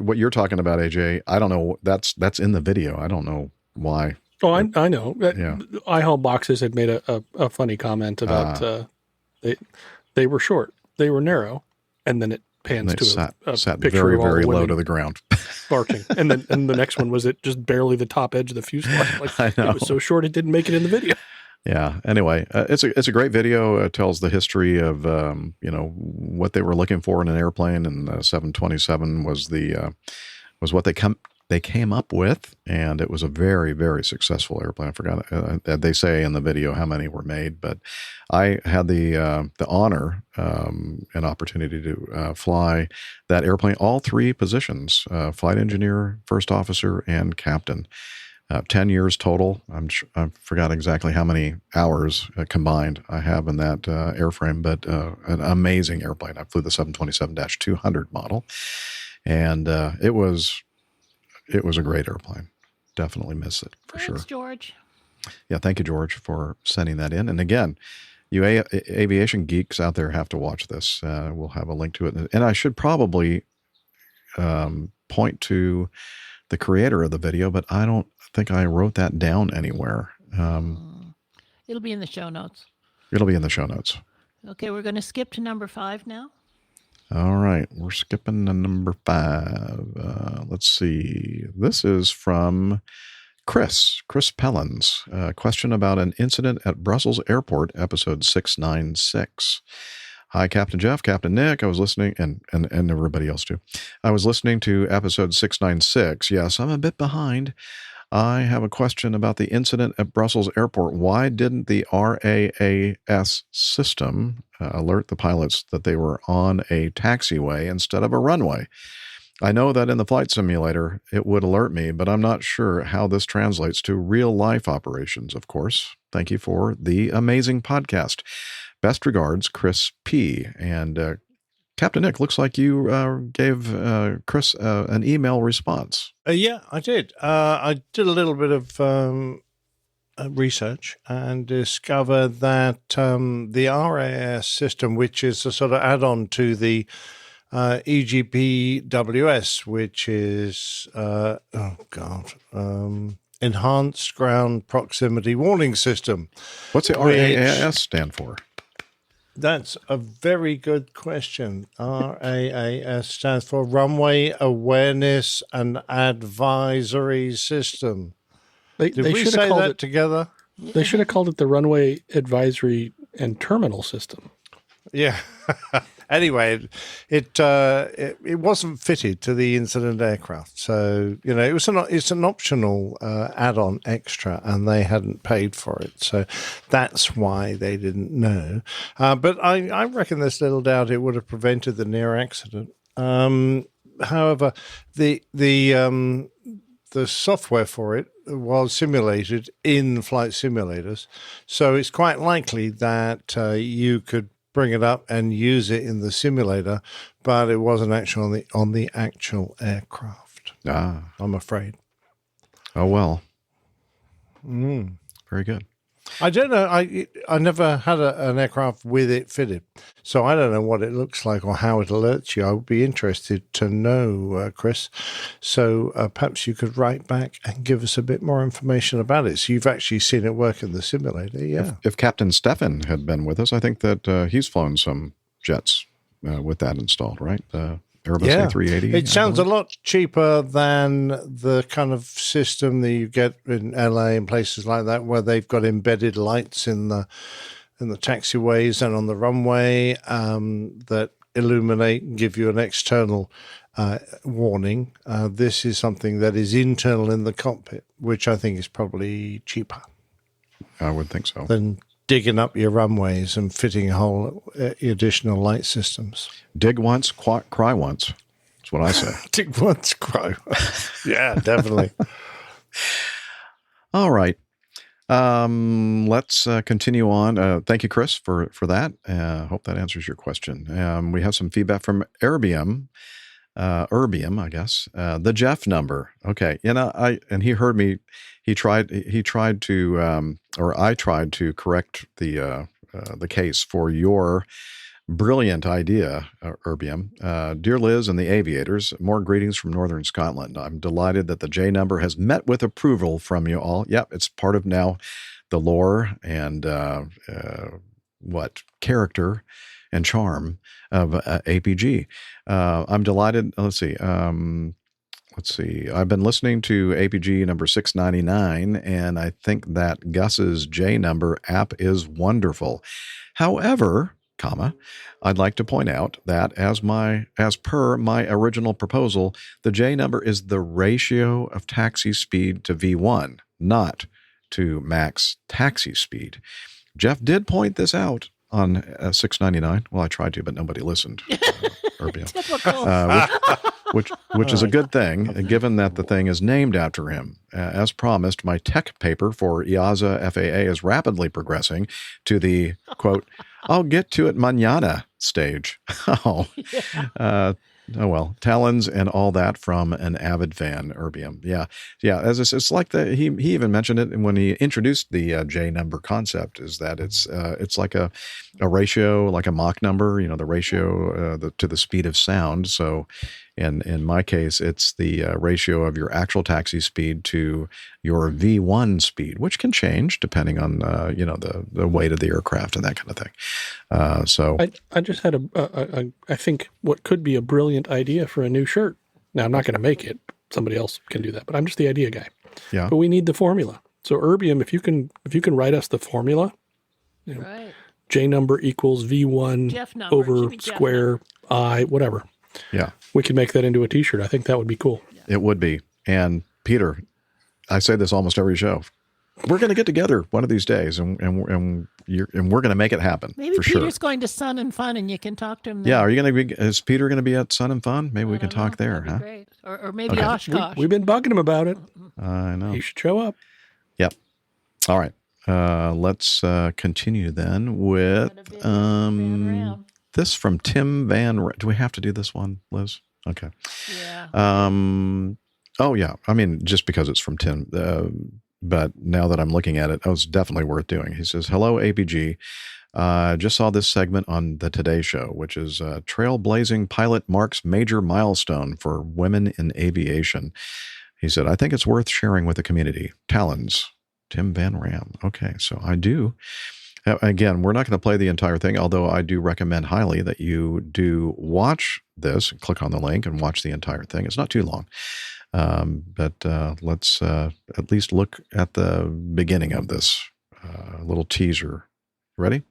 what you're talking about, AJ, I don't know. That's in the video. I don't know why. Oh, I know. Yeah. iHaul Boxes had made a funny comment about they were short, they were narrow, and then it pans to a sat picture very, of all very the low women to the ground. barking. And the next one was it just barely the top edge of the fuselage. Like, I know. It was so short it didn't make it in the video. Yeah. Anyway, it's a great video. It tells the history of what they were looking for in an airplane, and 727 was what they came up with, and it was a very, very successful airplane. I forgot they say in the video how many were made, but I had the honor and opportunity to fly that airplane, all three positions: flight engineer, first officer, and captain. 10 years total. I forgot exactly how many hours combined I have in that airframe, but an amazing airplane. I flew the 727-200 model, and it was a great airplane. Definitely miss it for sure. Thanks, George. Yeah, thank you, George, for sending that in. And again, you aviation geeks out there have to watch this. We'll have a link to it. And I should probably point to the creator of the video, but I don't think I wrote that down anywhere. It'll be in the show notes. It'll be in the show notes. Okay, we're going to skip to number 5 now. All right, we're skipping to number 5. Let's see. This is from Kris Pellens. A question about an incident at Brussels Airport, episode 696. Hi, Captain Jeff, Captain Nick. I was listening, and everybody else too. I was listening to episode 696. Yes, I'm a bit behind. I have a question about the incident at Brussels Airport. Why didn't the RAAS system alert the pilots that they were on a taxiway instead of a runway? I know that in the flight simulator it would alert me, but I'm not sure how this translates to real-life operations, of course. Thank you for the amazing podcast. Best regards, Kris P. And Captain Nick, looks like you gave Kris an email response. Yeah, I did. I did a little bit of research and discovered that the RAS system, which is a sort of add-on to the EGPWS, which is, Enhanced Ground Proximity Warning System. What's the RAAS stand for? That's a very good question. RAAS stands for Runway Awareness and Advisory System. Did we say that together? They should have called it the Runway Advisory and Terminal System. Yeah. Anyway, it wasn't fitted to the incident aircraft, so it's an optional add-on extra, and they hadn't paid for it, so that's why they didn't know. But I reckon there's little doubt it would have prevented the near accident. However, the software for it was simulated in flight simulators, so it's quite likely that you could bring it up and use it in the simulator, but it wasn't actually on the actual aircraft. I'm afraid. Oh, well. Very good. I don't know. I never had an aircraft with it fitted, so I don't know what it looks like or how it alerts you. I would be interested to know, Kris. So perhaps you could write back and give us a bit more information about it. So you've actually seen it work in the simulator, yeah. If Captain Stephen had been with us, I think that he's flown some jets with that installed, right? Airbus A380. It sounds a lot cheaper than the kind of system that you get in LA and places like that, where they've got embedded lights in the taxiways and on the runway that illuminate and give you an external warning. This is something that is internal in the cockpit, which I think is probably cheaper. I would think so. Than digging up your runways and fitting a whole additional light systems. Dig once, cry once. That's what I say. Dig once, cry. Yeah, definitely. All right. Let's continue on. Thank you, Kris, for that. Hope that answers your question. We have some feedback from Erbium. Erbium, I guess. The Jeff number. Okay. And he heard me. He tried to, or I tried to correct the case for your brilliant idea, Erbium. Dear Liz and the aviators, more greetings from Northern Scotland. I'm delighted that the J number has met with approval from you all. Yep, it's part of now the lore and character and charm of APG. I'm delighted. Let's see. I've been listening to APG number 699, and I think that Gus's J number app is wonderful. However, I'd like to point out that as per my original proposal, the J number is the ratio of taxi speed to V1, not to max taxi speed. Jeff did point this out on 699. Well, I tried to, but nobody listened. Which is a good thing, given that the thing is named after him. As promised, my tech paper for EASA FAA is rapidly progressing to the, quote, I'll get to it mañana stage. Oh, well, talons and all that from an avid fan, Erbium. Yeah. It's like he even mentioned it when he introduced the J number concept. Is that it's like a ratio, like a Mach number. The ratio to the speed of sound. So, in my case, it's the ratio of your actual taxi speed to your V1 speed, which can change depending on the weight of the aircraft and that kind of thing. So I just had I think what could be a brilliant idea for a new shirt. Now I'm not going to make it. Somebody else can do that, but I'm just the idea guy. Yeah. But we need the formula. So Erbium, if you can write us the formula, right. J number equals V1 over square I, whatever. Yeah. We could make that into a t-shirt. I think that would be cool. It would be. And Peter, I say this almost every show. We're going to get together one of these days, and we're going to make it happen. Maybe for Peter's sure. going to Sun and Fun, and you can talk to him there. Yeah, is Peter going to be at Sun and Fun? Maybe we can talk there, That'd huh? be great. Or maybe Oshkosh. We've been bugging him about it. I know. He should show up. Yep. All right. Let's continue then with this from Tim Van. Do we have to do this one, Liz? Okay. Yeah. Oh yeah. I mean, just because it's from Tim. But now that I'm looking at it, it's definitely worth doing. He says, hello, APG. Just saw this segment on the Today Show, which is Trailblazing Pilot Marks Major Milestone for Women in Aviation. He said, I think it's worth sharing with the community. Talons, Tim Van Raam. Okay, so I do. Again, we're not going to play the entire thing, although I do recommend highly that you do watch this, click on the link and watch the entire thing. It's not too long. But let's at least look at the beginning of this little teaser. Ready?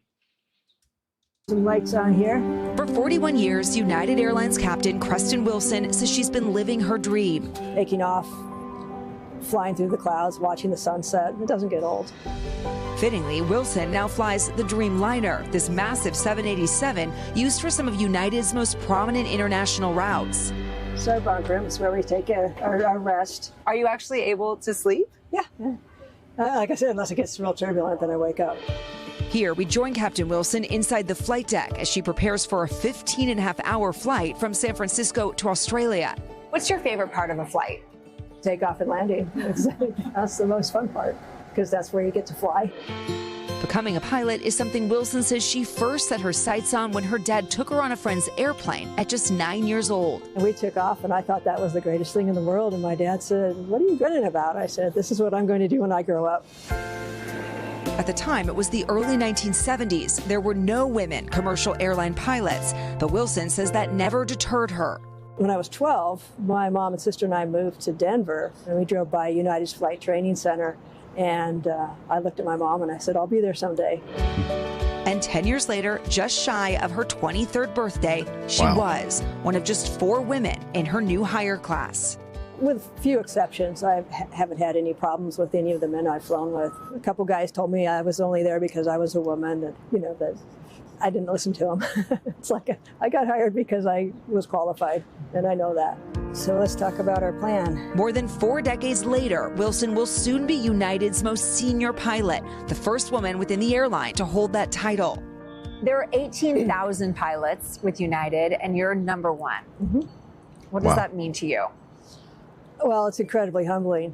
Some lights on here. For 41 years, United Airlines captain Kristen Wilson says she's been living her dream. Taking off, flying through the clouds, watching the sunset. It doesn't get old. Fittingly, Wilson now flies the Dreamliner, this massive 787 used for some of United's most prominent international routes. It's our bunk room. It's where we take our rest. Are you actually able to sleep? Yeah. Like I said, unless it gets real turbulent, then I wake up. Here, we join Captain Wilson inside the flight deck as she prepares for a 15.5-hour flight from San Francisco to Australia. What's your favorite part of a flight? Takeoff and landing. That's the most fun part, because that's where you get to fly. Becoming a pilot is something Wilson says she first set her sights on when her dad took her on a friend's airplane at just 9 years old. And we took off, and I thought that was the greatest thing in the world. And my dad said, what are you grinning about? I said, this is what I'm going to do when I grow up. At the time, it was the early 1970s. There were no women commercial airline pilots, but Wilson says that never deterred her. When I was 12, my mom and sister and I moved to Denver, and we drove by United's Flight Training Center. And I looked at my mom and I said, I'll be there someday. And 10 years later, just shy of her 23rd birthday, she was one of just 4 women in her new hire class. With few exceptions, I haven't had any problems with any of the men I've flown with. A couple guys told me I was only there because I was a woman, and that I didn't listen to them. It's like I got hired because I was qualified, and I know that. So let's talk about our plan. More than 4 decades later, Wilson will soon be United's most senior pilot, the first woman within the airline to hold that title. There are 18,000 pilots with United, and you're number 1. Mm-hmm. What does that mean to you? Well, it's incredibly humbling.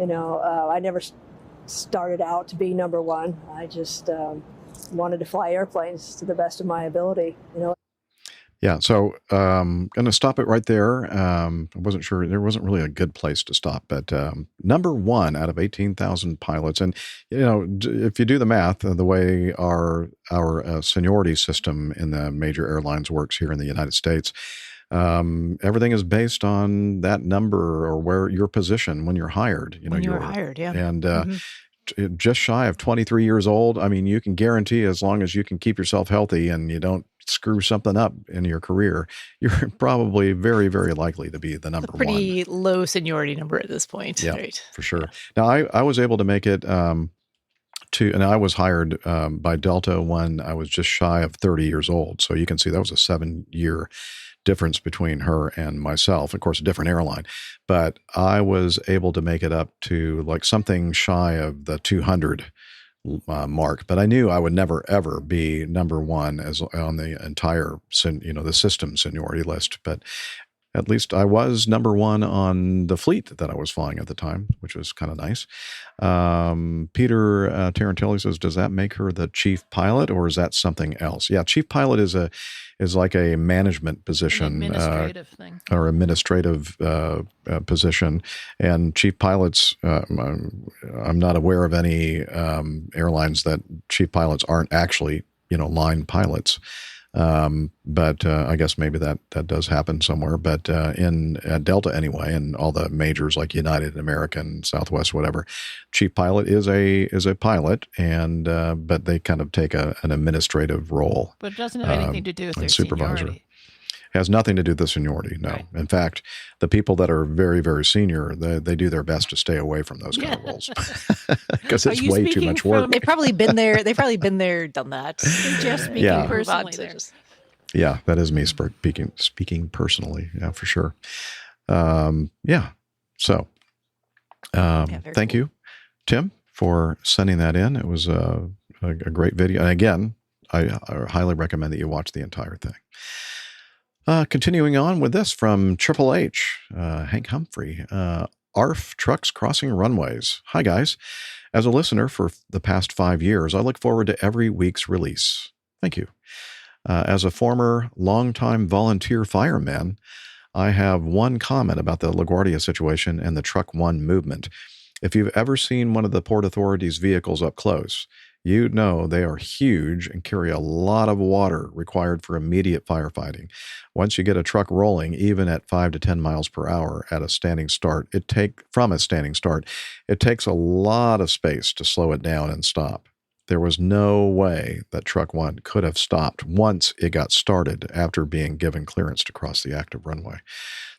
I never started out to be number 1. I just wanted to fly airplanes to the best of my ability. Yeah, so I'm going to stop it right there. I wasn't sure. There wasn't really a good place to stop. But number 1 out of 18,000 pilots. And, if you do the math, the way our seniority system in the major airlines works here in the United States, everything is based on that number or where your position when you're hired. When you were hired, yeah. And just shy of 23 years old, I mean, you can guarantee as long as you can keep yourself healthy and you don't screw something up in your career, you're probably very, very likely to be the number 1. Pretty low seniority number at this point. Yeah, right. For sure. Now, I was able to make it and I was hired by Delta when I was just shy of 30 years old. So you can see that was a 7-year difference between her and myself. Of course, a different airline, but I was able to make it up to like something shy of the 200 mark. But I knew I would never ever be number 1 as on the entire the system seniority list. But at least I was number 1 on the fleet that I was flying at the time, which was kind of nice. Peter Tarantelli says, does that make her the chief pilot or is that something else? Yeah, chief pilot is like a management position. An administrative thing. Or administrative position. And chief pilots, I'm not aware of any airlines that chief pilots aren't actually, line pilots. But I guess maybe that does happen somewhere. But at Delta anyway, and all the majors like United, American, Southwest, whatever, chief pilot is a pilot, and but they kind of take an administrative role. But it doesn't have anything to do with their supervisor. seniority. Has nothing to do with the seniority, no. Right. In fact, the people that are very, very senior, they do their best to stay away from those kind of roles because it's way too much work. They've probably been there. They've probably been there, done that. Just speaking personally, yeah, that is me speaking personally. Yeah, for sure. So, thank you, Tim, for sending that in. It was a great video, and again, I highly recommend that you watch the entire thing. Continuing on with this from Triple H, Hank Humphrey, ARFF trucks crossing runways. Hi, guys. As a listener for the past 5 years, I look forward to every week's release. Thank you. As a former longtime volunteer fireman, I have one comment about the LaGuardia situation and the Truck One movement. If you've ever seen one of the Port Authority's vehicles up close, you'd know they are huge and carry a lot of water required for immediate firefighting. Once you get a truck rolling, even at 5 to 10 miles per hour at a standing start, it takes a lot of space to slow it down and stop. There was no way that Truck One could have stopped once it got started after being given clearance to cross the active runway.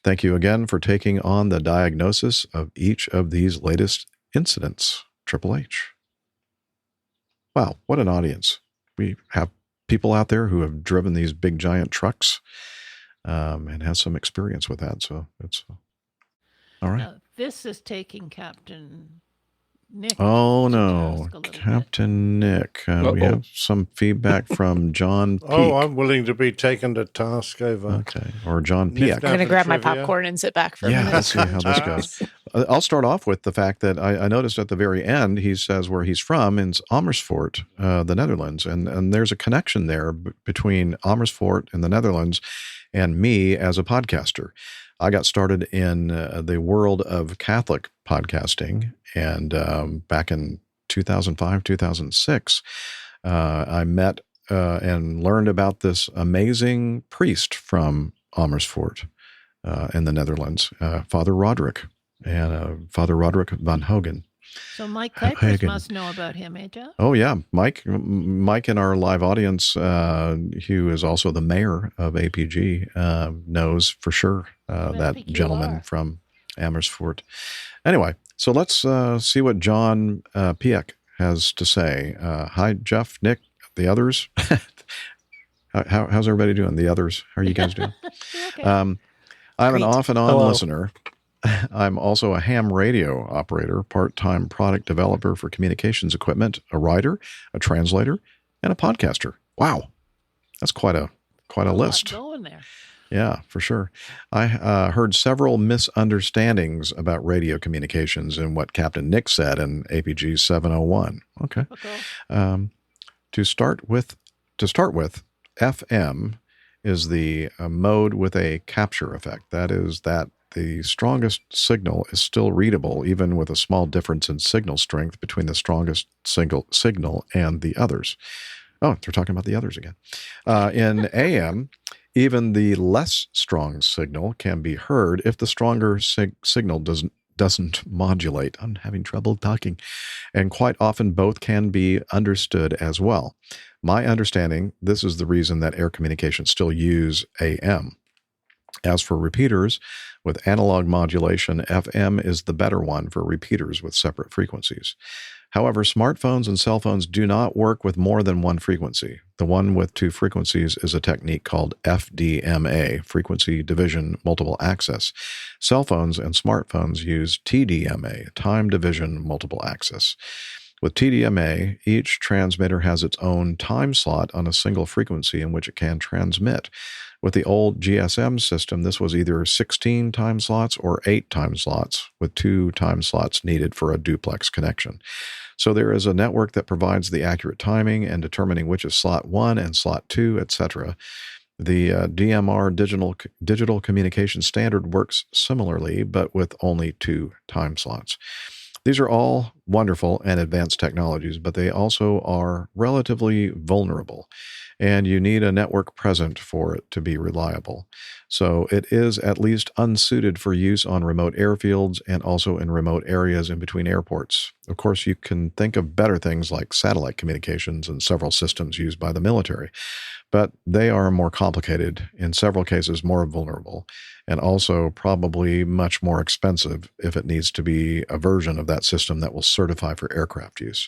Thank you again for taking on the diagnosis of each of these latest incidents. Triple H. Wow, what an audience. We have people out there who have driven these big giant trucks and has some experience with that. So it's all right. Now, this is taking Captain Nick. Oh, no. Captain Nick. We have some feedback from John Piek. Oh, I'm willing to be taken to task over. Okay. Or John Piek. I'm going to grab my popcorn and sit back for a minute. Let's see how this goes. I'll start off with the fact that I noticed at the very end, he says where he's from in Amersfoort, the Netherlands. And there's a connection there between Amersfoort and the Netherlands and me as a podcaster. I got started in the world of Catholic podcasting, and back in 2005, 2006, I met and learned about this amazing priest from Amersfoort in the Netherlands, Father Roderick Father Roderick van Hogen. So Mike Kuipers must know about him, eh, Jeff? Oh, yeah. Mike in our live audience, who is also the mayor of APG, knows for sure that gentleman from Amersfoort. Anyway, so let's see what John Piek has to say. Hi, Jeff, Nick, the others. How's everybody doing? The others, how are you guys doing? Okay. I'm an off and on Hello. listener. I'm also a ham radio operator, part-time product developer for communications equipment, a writer, a translator, and a podcaster. Wow, that's quite a list. Going there. Yeah, for sure. I heard several misunderstandings about radio communications in what Captain Nick said in APG 701. Okay. To start with, FM is the mode with a capture effect. That is that the strongest signal is still readable, even with a small difference in signal strength between the strongest signal and the others. Oh, they're talking about the others again. In AM, even the less strong signal can be heard if the stronger signal doesn't modulate. I'm having trouble talking. And quite often both can be understood as well. My understanding, this is the reason that air communications still use AM. As for repeaters, with analog modulation, FM is the better one for repeaters with separate frequencies. However, smartphones and cell phones do not work with more than one frequency. The one with two frequencies is a technique called FDMA, Frequency Division Multiple Access. Cell phones and smartphones use TDMA, Time Division Multiple Access. With TDMA, each transmitter has its own time slot on a single frequency in which it can transmit. With the old GSM system, this was either 16 time slots or 8 time slots, with 2 time slots needed for a duplex connection. So there is a network that provides the accurate timing and determining which is slot 1 and slot 2, etc. The DMR digital communication standard works similarly, but with only 2 time slots. These are all wonderful and advanced technologies, but they also are relatively vulnerable, and you need a network present for it to be reliable. So it is at least unsuited for use on remote airfields and also in remote areas in between airports. Of course, you can think of better things like satellite communications and several systems used by the military, but they are more complicated, in several cases more vulnerable, and also probably much more expensive if it needs to be a version of that system that will certify for aircraft use.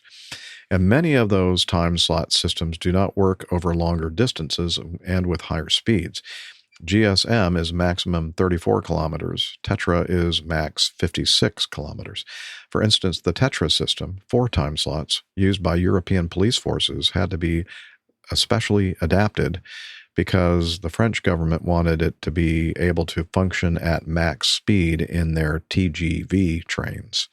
And many of those time slot systems do not work over longer distances and with higher speeds. GSM is maximum 34 kilometers. Tetra is max 56 kilometers. For instance, the Tetra system, 4 time slots, used by European police forces had to be especially adapted because the French government wanted it to be able to function at max speed in their TGV trains.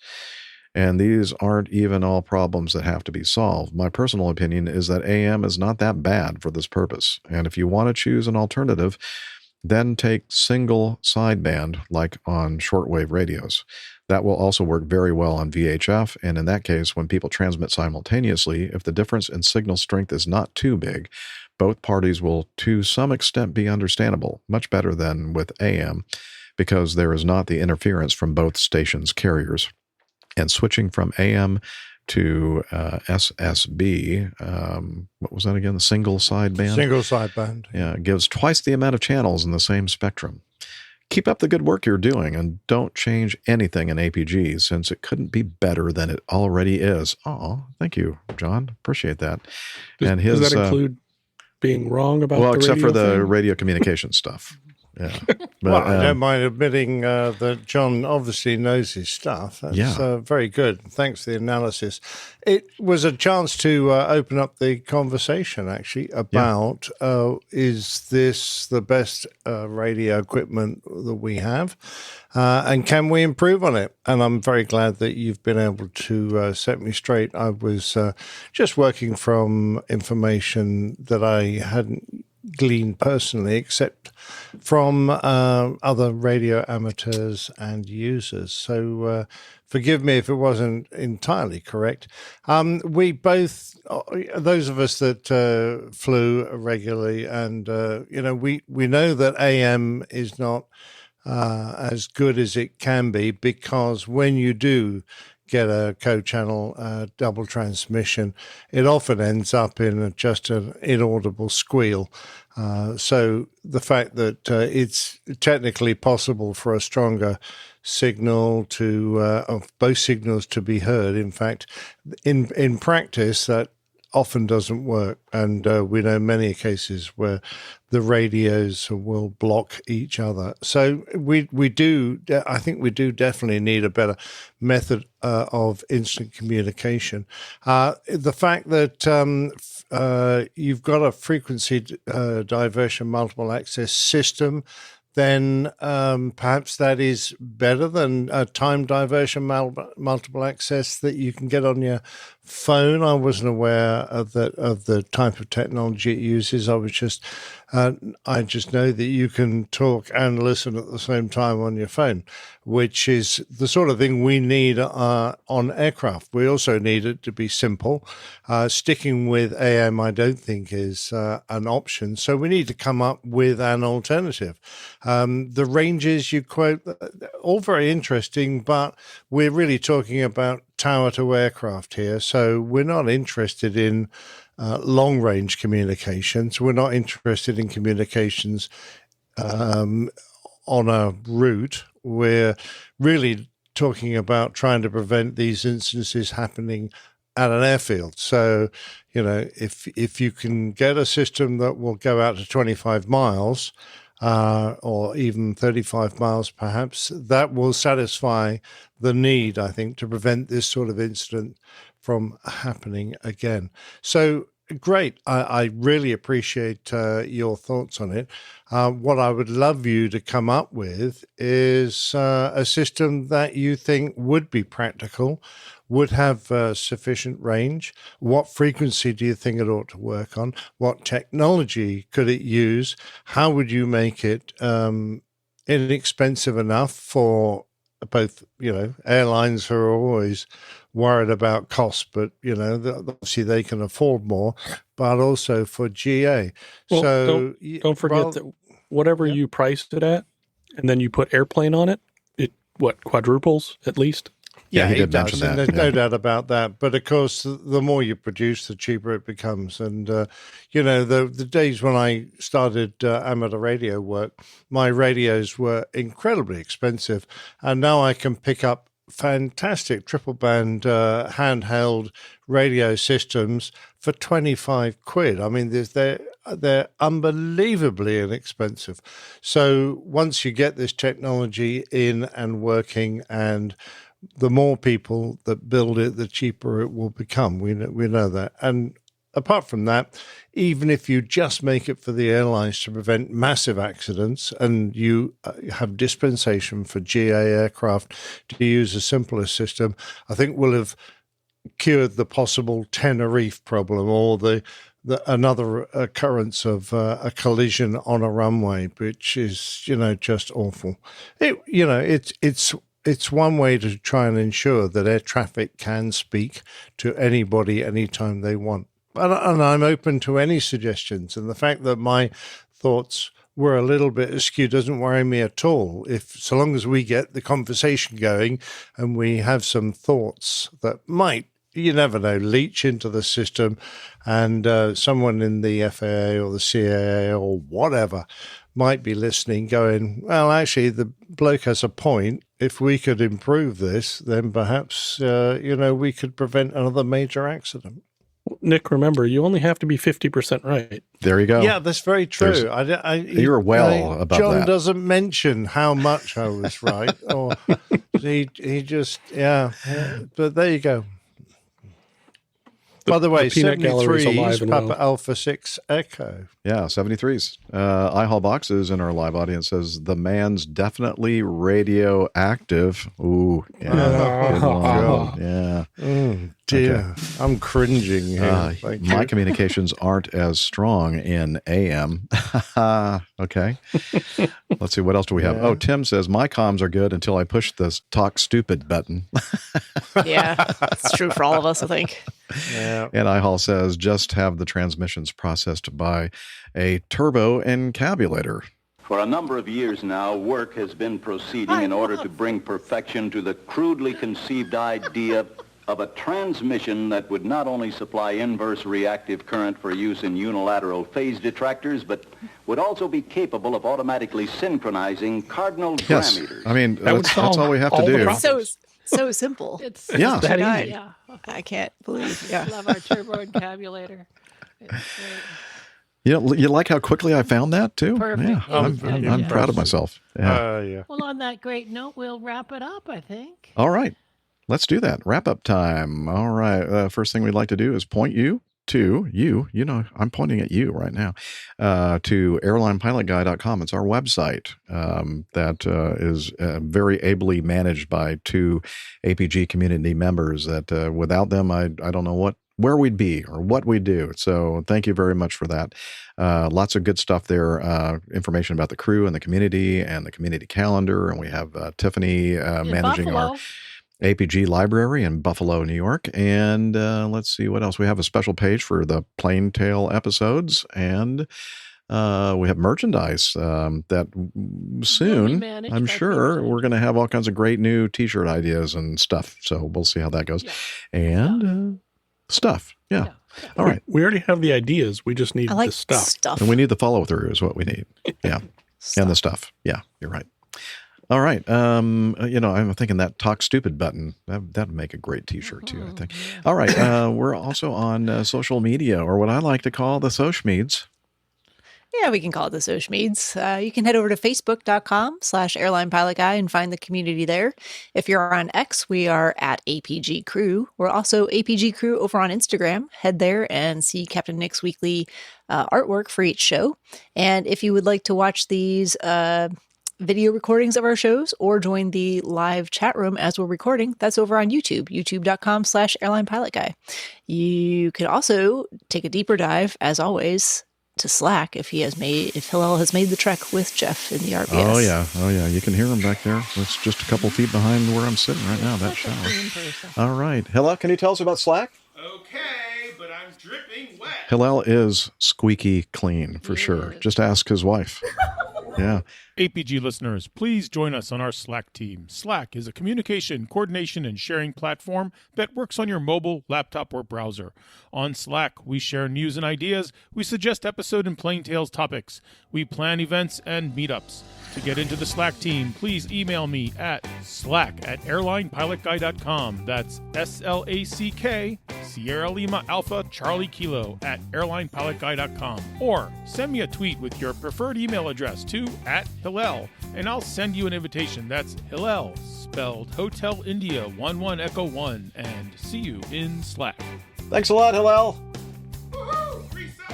And these aren't even all problems that have to be solved. My personal opinion is that AM is not that bad for this purpose. And if you want to choose an alternative, then take single sideband like on shortwave radios. That will also work very well on VHF, and in that case, when people transmit simultaneously, if the difference in signal strength is not too big, both parties will to some extent be understandable, much better than with AM, because there is not the interference from both stations' carriers. And switching from AM to SSB, what was that again? The single sideband? Single sideband. Yeah, it gives twice the amount of channels in the same spectrum. Keep up the good work you're doing, and don't change anything in APG, since it couldn't be better than it already is. Oh, thank you, John. Appreciate that. Does that include being wrong about the except for the thing? radio communication stuff. Yeah. But, well, I don't mind admitting that John obviously knows his stuff. That's very good. Thanks for the analysis. It was a chance to open up the conversation, actually, about is this the best radio equipment that we have? And can we improve on it? And I'm very glad that you've been able to set me straight. I was just working from information that I hadn't gleaned personally, except from other radio amateurs and users. So forgive me if it wasn't entirely correct. We both, those of us that flew regularly, and we know that AM is not as good as it can be, because when you do get a co-channel double transmission, it often ends up in just an inaudible squeal. So the fact that it's technically possible for a stronger signal of both signals to be heard, in fact, in practice, that often doesn't work, and we know many cases where the radios will block each other. So I think we do definitely need a better method of instant communication. The fact that you've got a frequency diversion multiple access system, then perhaps that is better than a time diversion multiple access that you can get on your phone. I wasn't aware of the type of technology it uses. I just know that you can talk and listen at the same time on your phone, which is the sort of thing we need on aircraft. We also need it to be simple. Sticking with AM, I don't think, is an option. So we need to come up with an alternative. The ranges you quote, all very interesting, but we're really talking about tower to aircraft here. So we're not interested in long-range communications. We're not interested in communications on a route. We're really talking about trying to prevent these instances happening at an airfield. So, if you can get a system that will go out to 25 miles or even 35 miles perhaps, that will satisfy the need, I think, to prevent this sort of incident from happening again. So great. I really appreciate your thoughts on it. What I would love you to come up with is a system that you think would be practical, would have sufficient range. What frequency do you think it ought to work on? What technology could it use? How would you make it inexpensive enough for both, airlines are always worried about cost, but, obviously they can afford more, but also for GA. Well, so don't forget that whatever you priced it at, and then you put airplane on it, quadruples at least? Yeah, he did it does, mention that. and there's no doubt about that. But of course, the more you produce, the cheaper it becomes. And the days when I started amateur radio work, my radios were incredibly expensive, and now I can pick up fantastic triple band handheld radio systems for 25 quid. I mean, they're unbelievably inexpensive. So once you get this technology in and working, and the more people that build it, the cheaper it will become. We know that. And apart from that, even if you just make it for the airlines to prevent massive accidents, and you have dispensation for GA aircraft to use a simpler system, I think we'll have cured the possible Tenerife problem, or another occurrence of a collision on a runway, which is just awful. It's one way to try and ensure that air traffic can speak to anybody anytime they want. And I'm open to any suggestions. And the fact that my thoughts were a little bit askew doesn't worry me at all. So long as we get the conversation going and we have some thoughts that might, you never know, leach into the system, and someone in the FAA or the CAA or whatever might be listening going, well, actually, the bloke has a point. If we could improve this, then perhaps, we could prevent another major accident. Nick, remember, you only have to be 50% right. There you go. Yeah, that's very true. You were well about John that. Doesn't mention how much I was right, or he just, but there you go. By the way, 73's Papa Alpha 6 Echo. Yeah, 73s. iHall Boxes in our live audience says, the man's definitely radioactive. Ooh, yeah. Yeah. Dear, okay. I'm cringing here. My communications aren't as strong in AM. Okay. Let's see, what else do we have? Yeah. Oh, Tim says, my comms are good until I push the talk stupid button. Yeah, it's true for all of us, I think. Yeah. And iHall says, just have the transmissions processed by a turbo encabulator. For a number of years now, work has been proceeding in order to bring perfection to the crudely conceived idea of a transmission that would not only supply inverse reactive current for use in unilateral phase detractors, but would also be capable of automatically synchronizing cardinal parameters. I mean, that's all we have to do. So simple. It's Yeah. that easy. Yeah. I can't believe. Yeah. Love our turbo encabulator. It's great. You like how quickly I found that too? Perfect. Yeah, I'm proud of myself. Yeah. Well, on that great note, we'll wrap it up, I think. All right. Let's do that. Wrap up time. All right. First thing we'd like to do is point you to I'm pointing at you right now, to airlinepilotguy.com. It's our website that is very ably managed by two APG community members that without them, I don't know where we'd be or what we'd do. So thank you very much for that. Lots of good stuff there. Information about the crew and the community calendar. And we have Tiffany managing Buffalo. our APG library in Buffalo, New York. And let's see what else. We have a special page for the Plain Tale episodes. And we have merchandise that soon, I'm sure, we're going to have all kinds of great new T-shirt ideas and stuff. So we'll see how that goes. Yeah. And stuff. Yeah. All right. We already have the ideas. We just need the stuff. And we need the follow through is what we need. Yeah. And the stuff. Yeah, you're right. All right. I'm thinking that Talk Stupid button, that'd make a great T-shirt too, I think. All right. We're also on social media, or what I like to call the Sochmeads. Yeah, we can call it the Sochmeads. You can head over to facebook.com/airlinepilotguy and find the community there. If you're on X, we are at APG Crew. We're also APG Crew over on Instagram. Head there and see Captain Nick's weekly artwork for each show. And if you would like to watch these video recordings of our shows or join the live chat room as we're recording, that's over on YouTube, youtube.com/airlinepilotguy. You can also take a deeper dive, as always, to Slack if Hillel has made the trek with Jeff in the RBS. Oh yeah. You can hear him back there. It's just a couple feet behind where I'm sitting right now, that shower. All right. Hillel, can you tell us about Slack? Okay, but I'm dripping wet. Hillel is squeaky clean for sure. Just ask his wife. Yeah. APG listeners, please join us on our Slack team. Slack is a communication, coordination, and sharing platform that works on your mobile, laptop, or browser. On Slack, we share news and ideas. We suggest episode and Plain Tales topics. We plan events and meetups. To get into the Slack team, please email me at slack@airlinepilotguy.com. That's SLACK, Sierra Lima Alpha Charlie Kilo @airlinepilotguy.com. Or send me a tweet with your preferred email address to @Hillel, and I'll send you an invitation. That's Hillel, spelled Hotel India 11 Echo 1, and see you in Slack. Thanks a lot, Hillel. Woohoo! Free soap!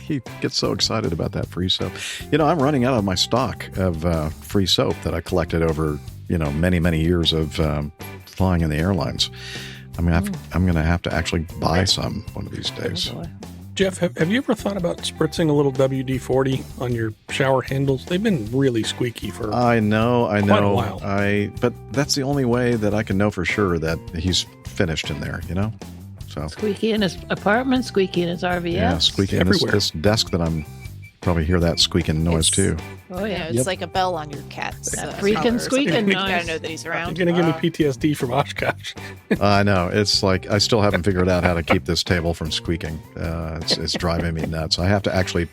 He gets so excited about that free soap. I'm running out of my stock of free soap that I collected over, many, many years of flying in the airlines. I'm going to have to actually buy some one of these days. Oh, Jeff, have you ever thought about spritzing a little WD-40 on your shower handles? They've been really squeaky for I know. quite a while. But that's the only way that I can know for sure that he's finished in there, So Squeaky in his apartment, squeaky in his RVS. yeah, squeaky in this desk that I'm probably hear that squeaking noise too. Oh, yeah. It's like a bell on your cat's freaking squeaking You noise. gotta know that he's around. You're going to give me PTSD from Oshkosh. I know. It's like I still haven't figured out how to keep this table from squeaking. It's driving me nuts. I have to actually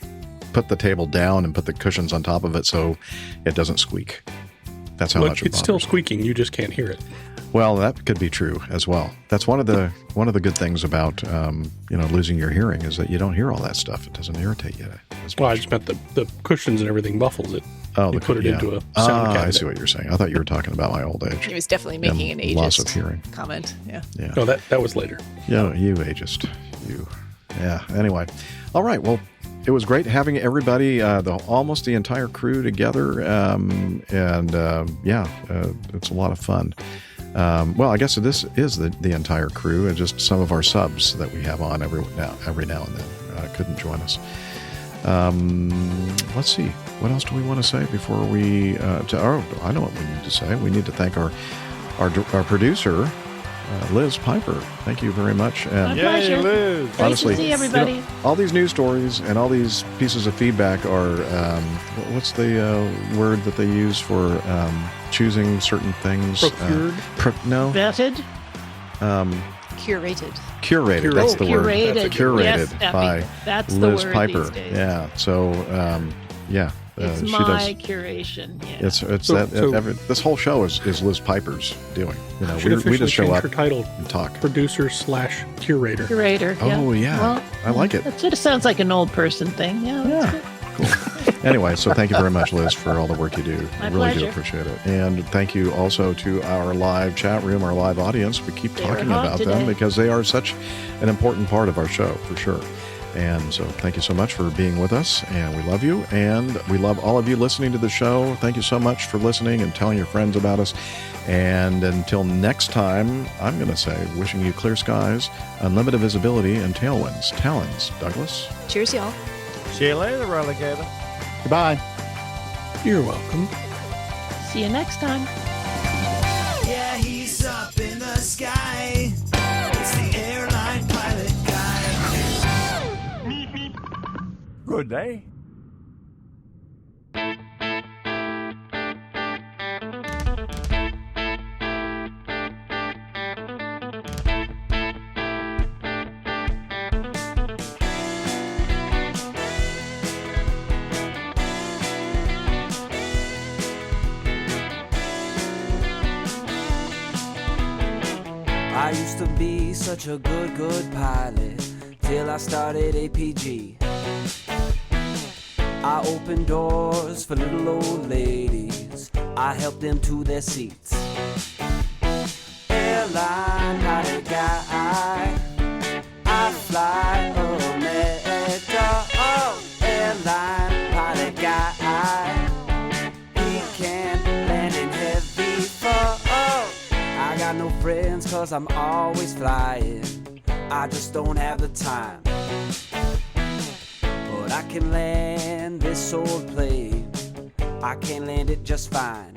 put the table down and put the cushions on top of it so it doesn't squeak. That's how much it it's still bothers me. squeaking. You just can't hear it. Well, that could be true as well. That's one of the good things about losing your hearing is that you don't hear all that stuff. It doesn't irritate you as much. Well, I just meant the cushions and everything muffles it. Oh, you put it into a sound cabinet. I see what you're saying. I thought you were talking about my old age. He was definitely making an ageist loss of hearing comment. Yeah. No, that was later. Yeah, you ageist. You. Yeah. Anyway, all right. Well, it was great having everybody, almost the entire crew together, it's a lot of fun. Well, I guess this is the entire crew, and just some of our subs that we have on every now and then couldn't join us. Let's see. What else do we want to say before we? I know what we need to say. We need to thank our producer, Liz Piper. Thank you very much. And My pleasure. Liz. honestly, Nice to see everybody. all these news stories and all these pieces of feedback are, what's the word that they use for choosing certain things? Procured? No. Vetted. Curated. Curated. That's the word. Curated. Curated Yes, Effie. by That's the Liz word Piper. these days. Yeah. So, yeah. It's she my does. curation. Yeah. It's So- this whole show is Liz Piper's doing. You know, Should we officially just show change up her title. and talk. Producer/curator. Curator. Oh yeah, Well, I like it. That sort of sounds like an old person thing. Yeah. That's good. Anyway, so thank you very much, Liz, for all the work you do. My really do pleasure. appreciate it. And thank you also to our live chat room, our live audience. We keep They were talking hot about today. them because they are such an important part of our show, for sure. And so thank you so much for being with us, and we love you, and we love all of you listening to the show. Thank you so much for listening and telling your friends about us. And until next time, I'm going to say, wishing you clear skies, unlimited visibility, and tailwinds. Talons, Douglas. Cheers, y'all. See you later, alligator. Goodbye. You're welcome. See you next time. Yeah, he's up in the sky. It's the airline pilot guy. Meep, meep. Good day. I used to be such a good pilot till I started APG. I opened doors for little old ladies. I helped them to their seats. Airline pilot guy, I fly America. Oh, airline pilot guy, he can land in heavy fog. I got no friends 'cause I'm always flying. I just don't have the time. But I can land this old plane. I can land it just fine.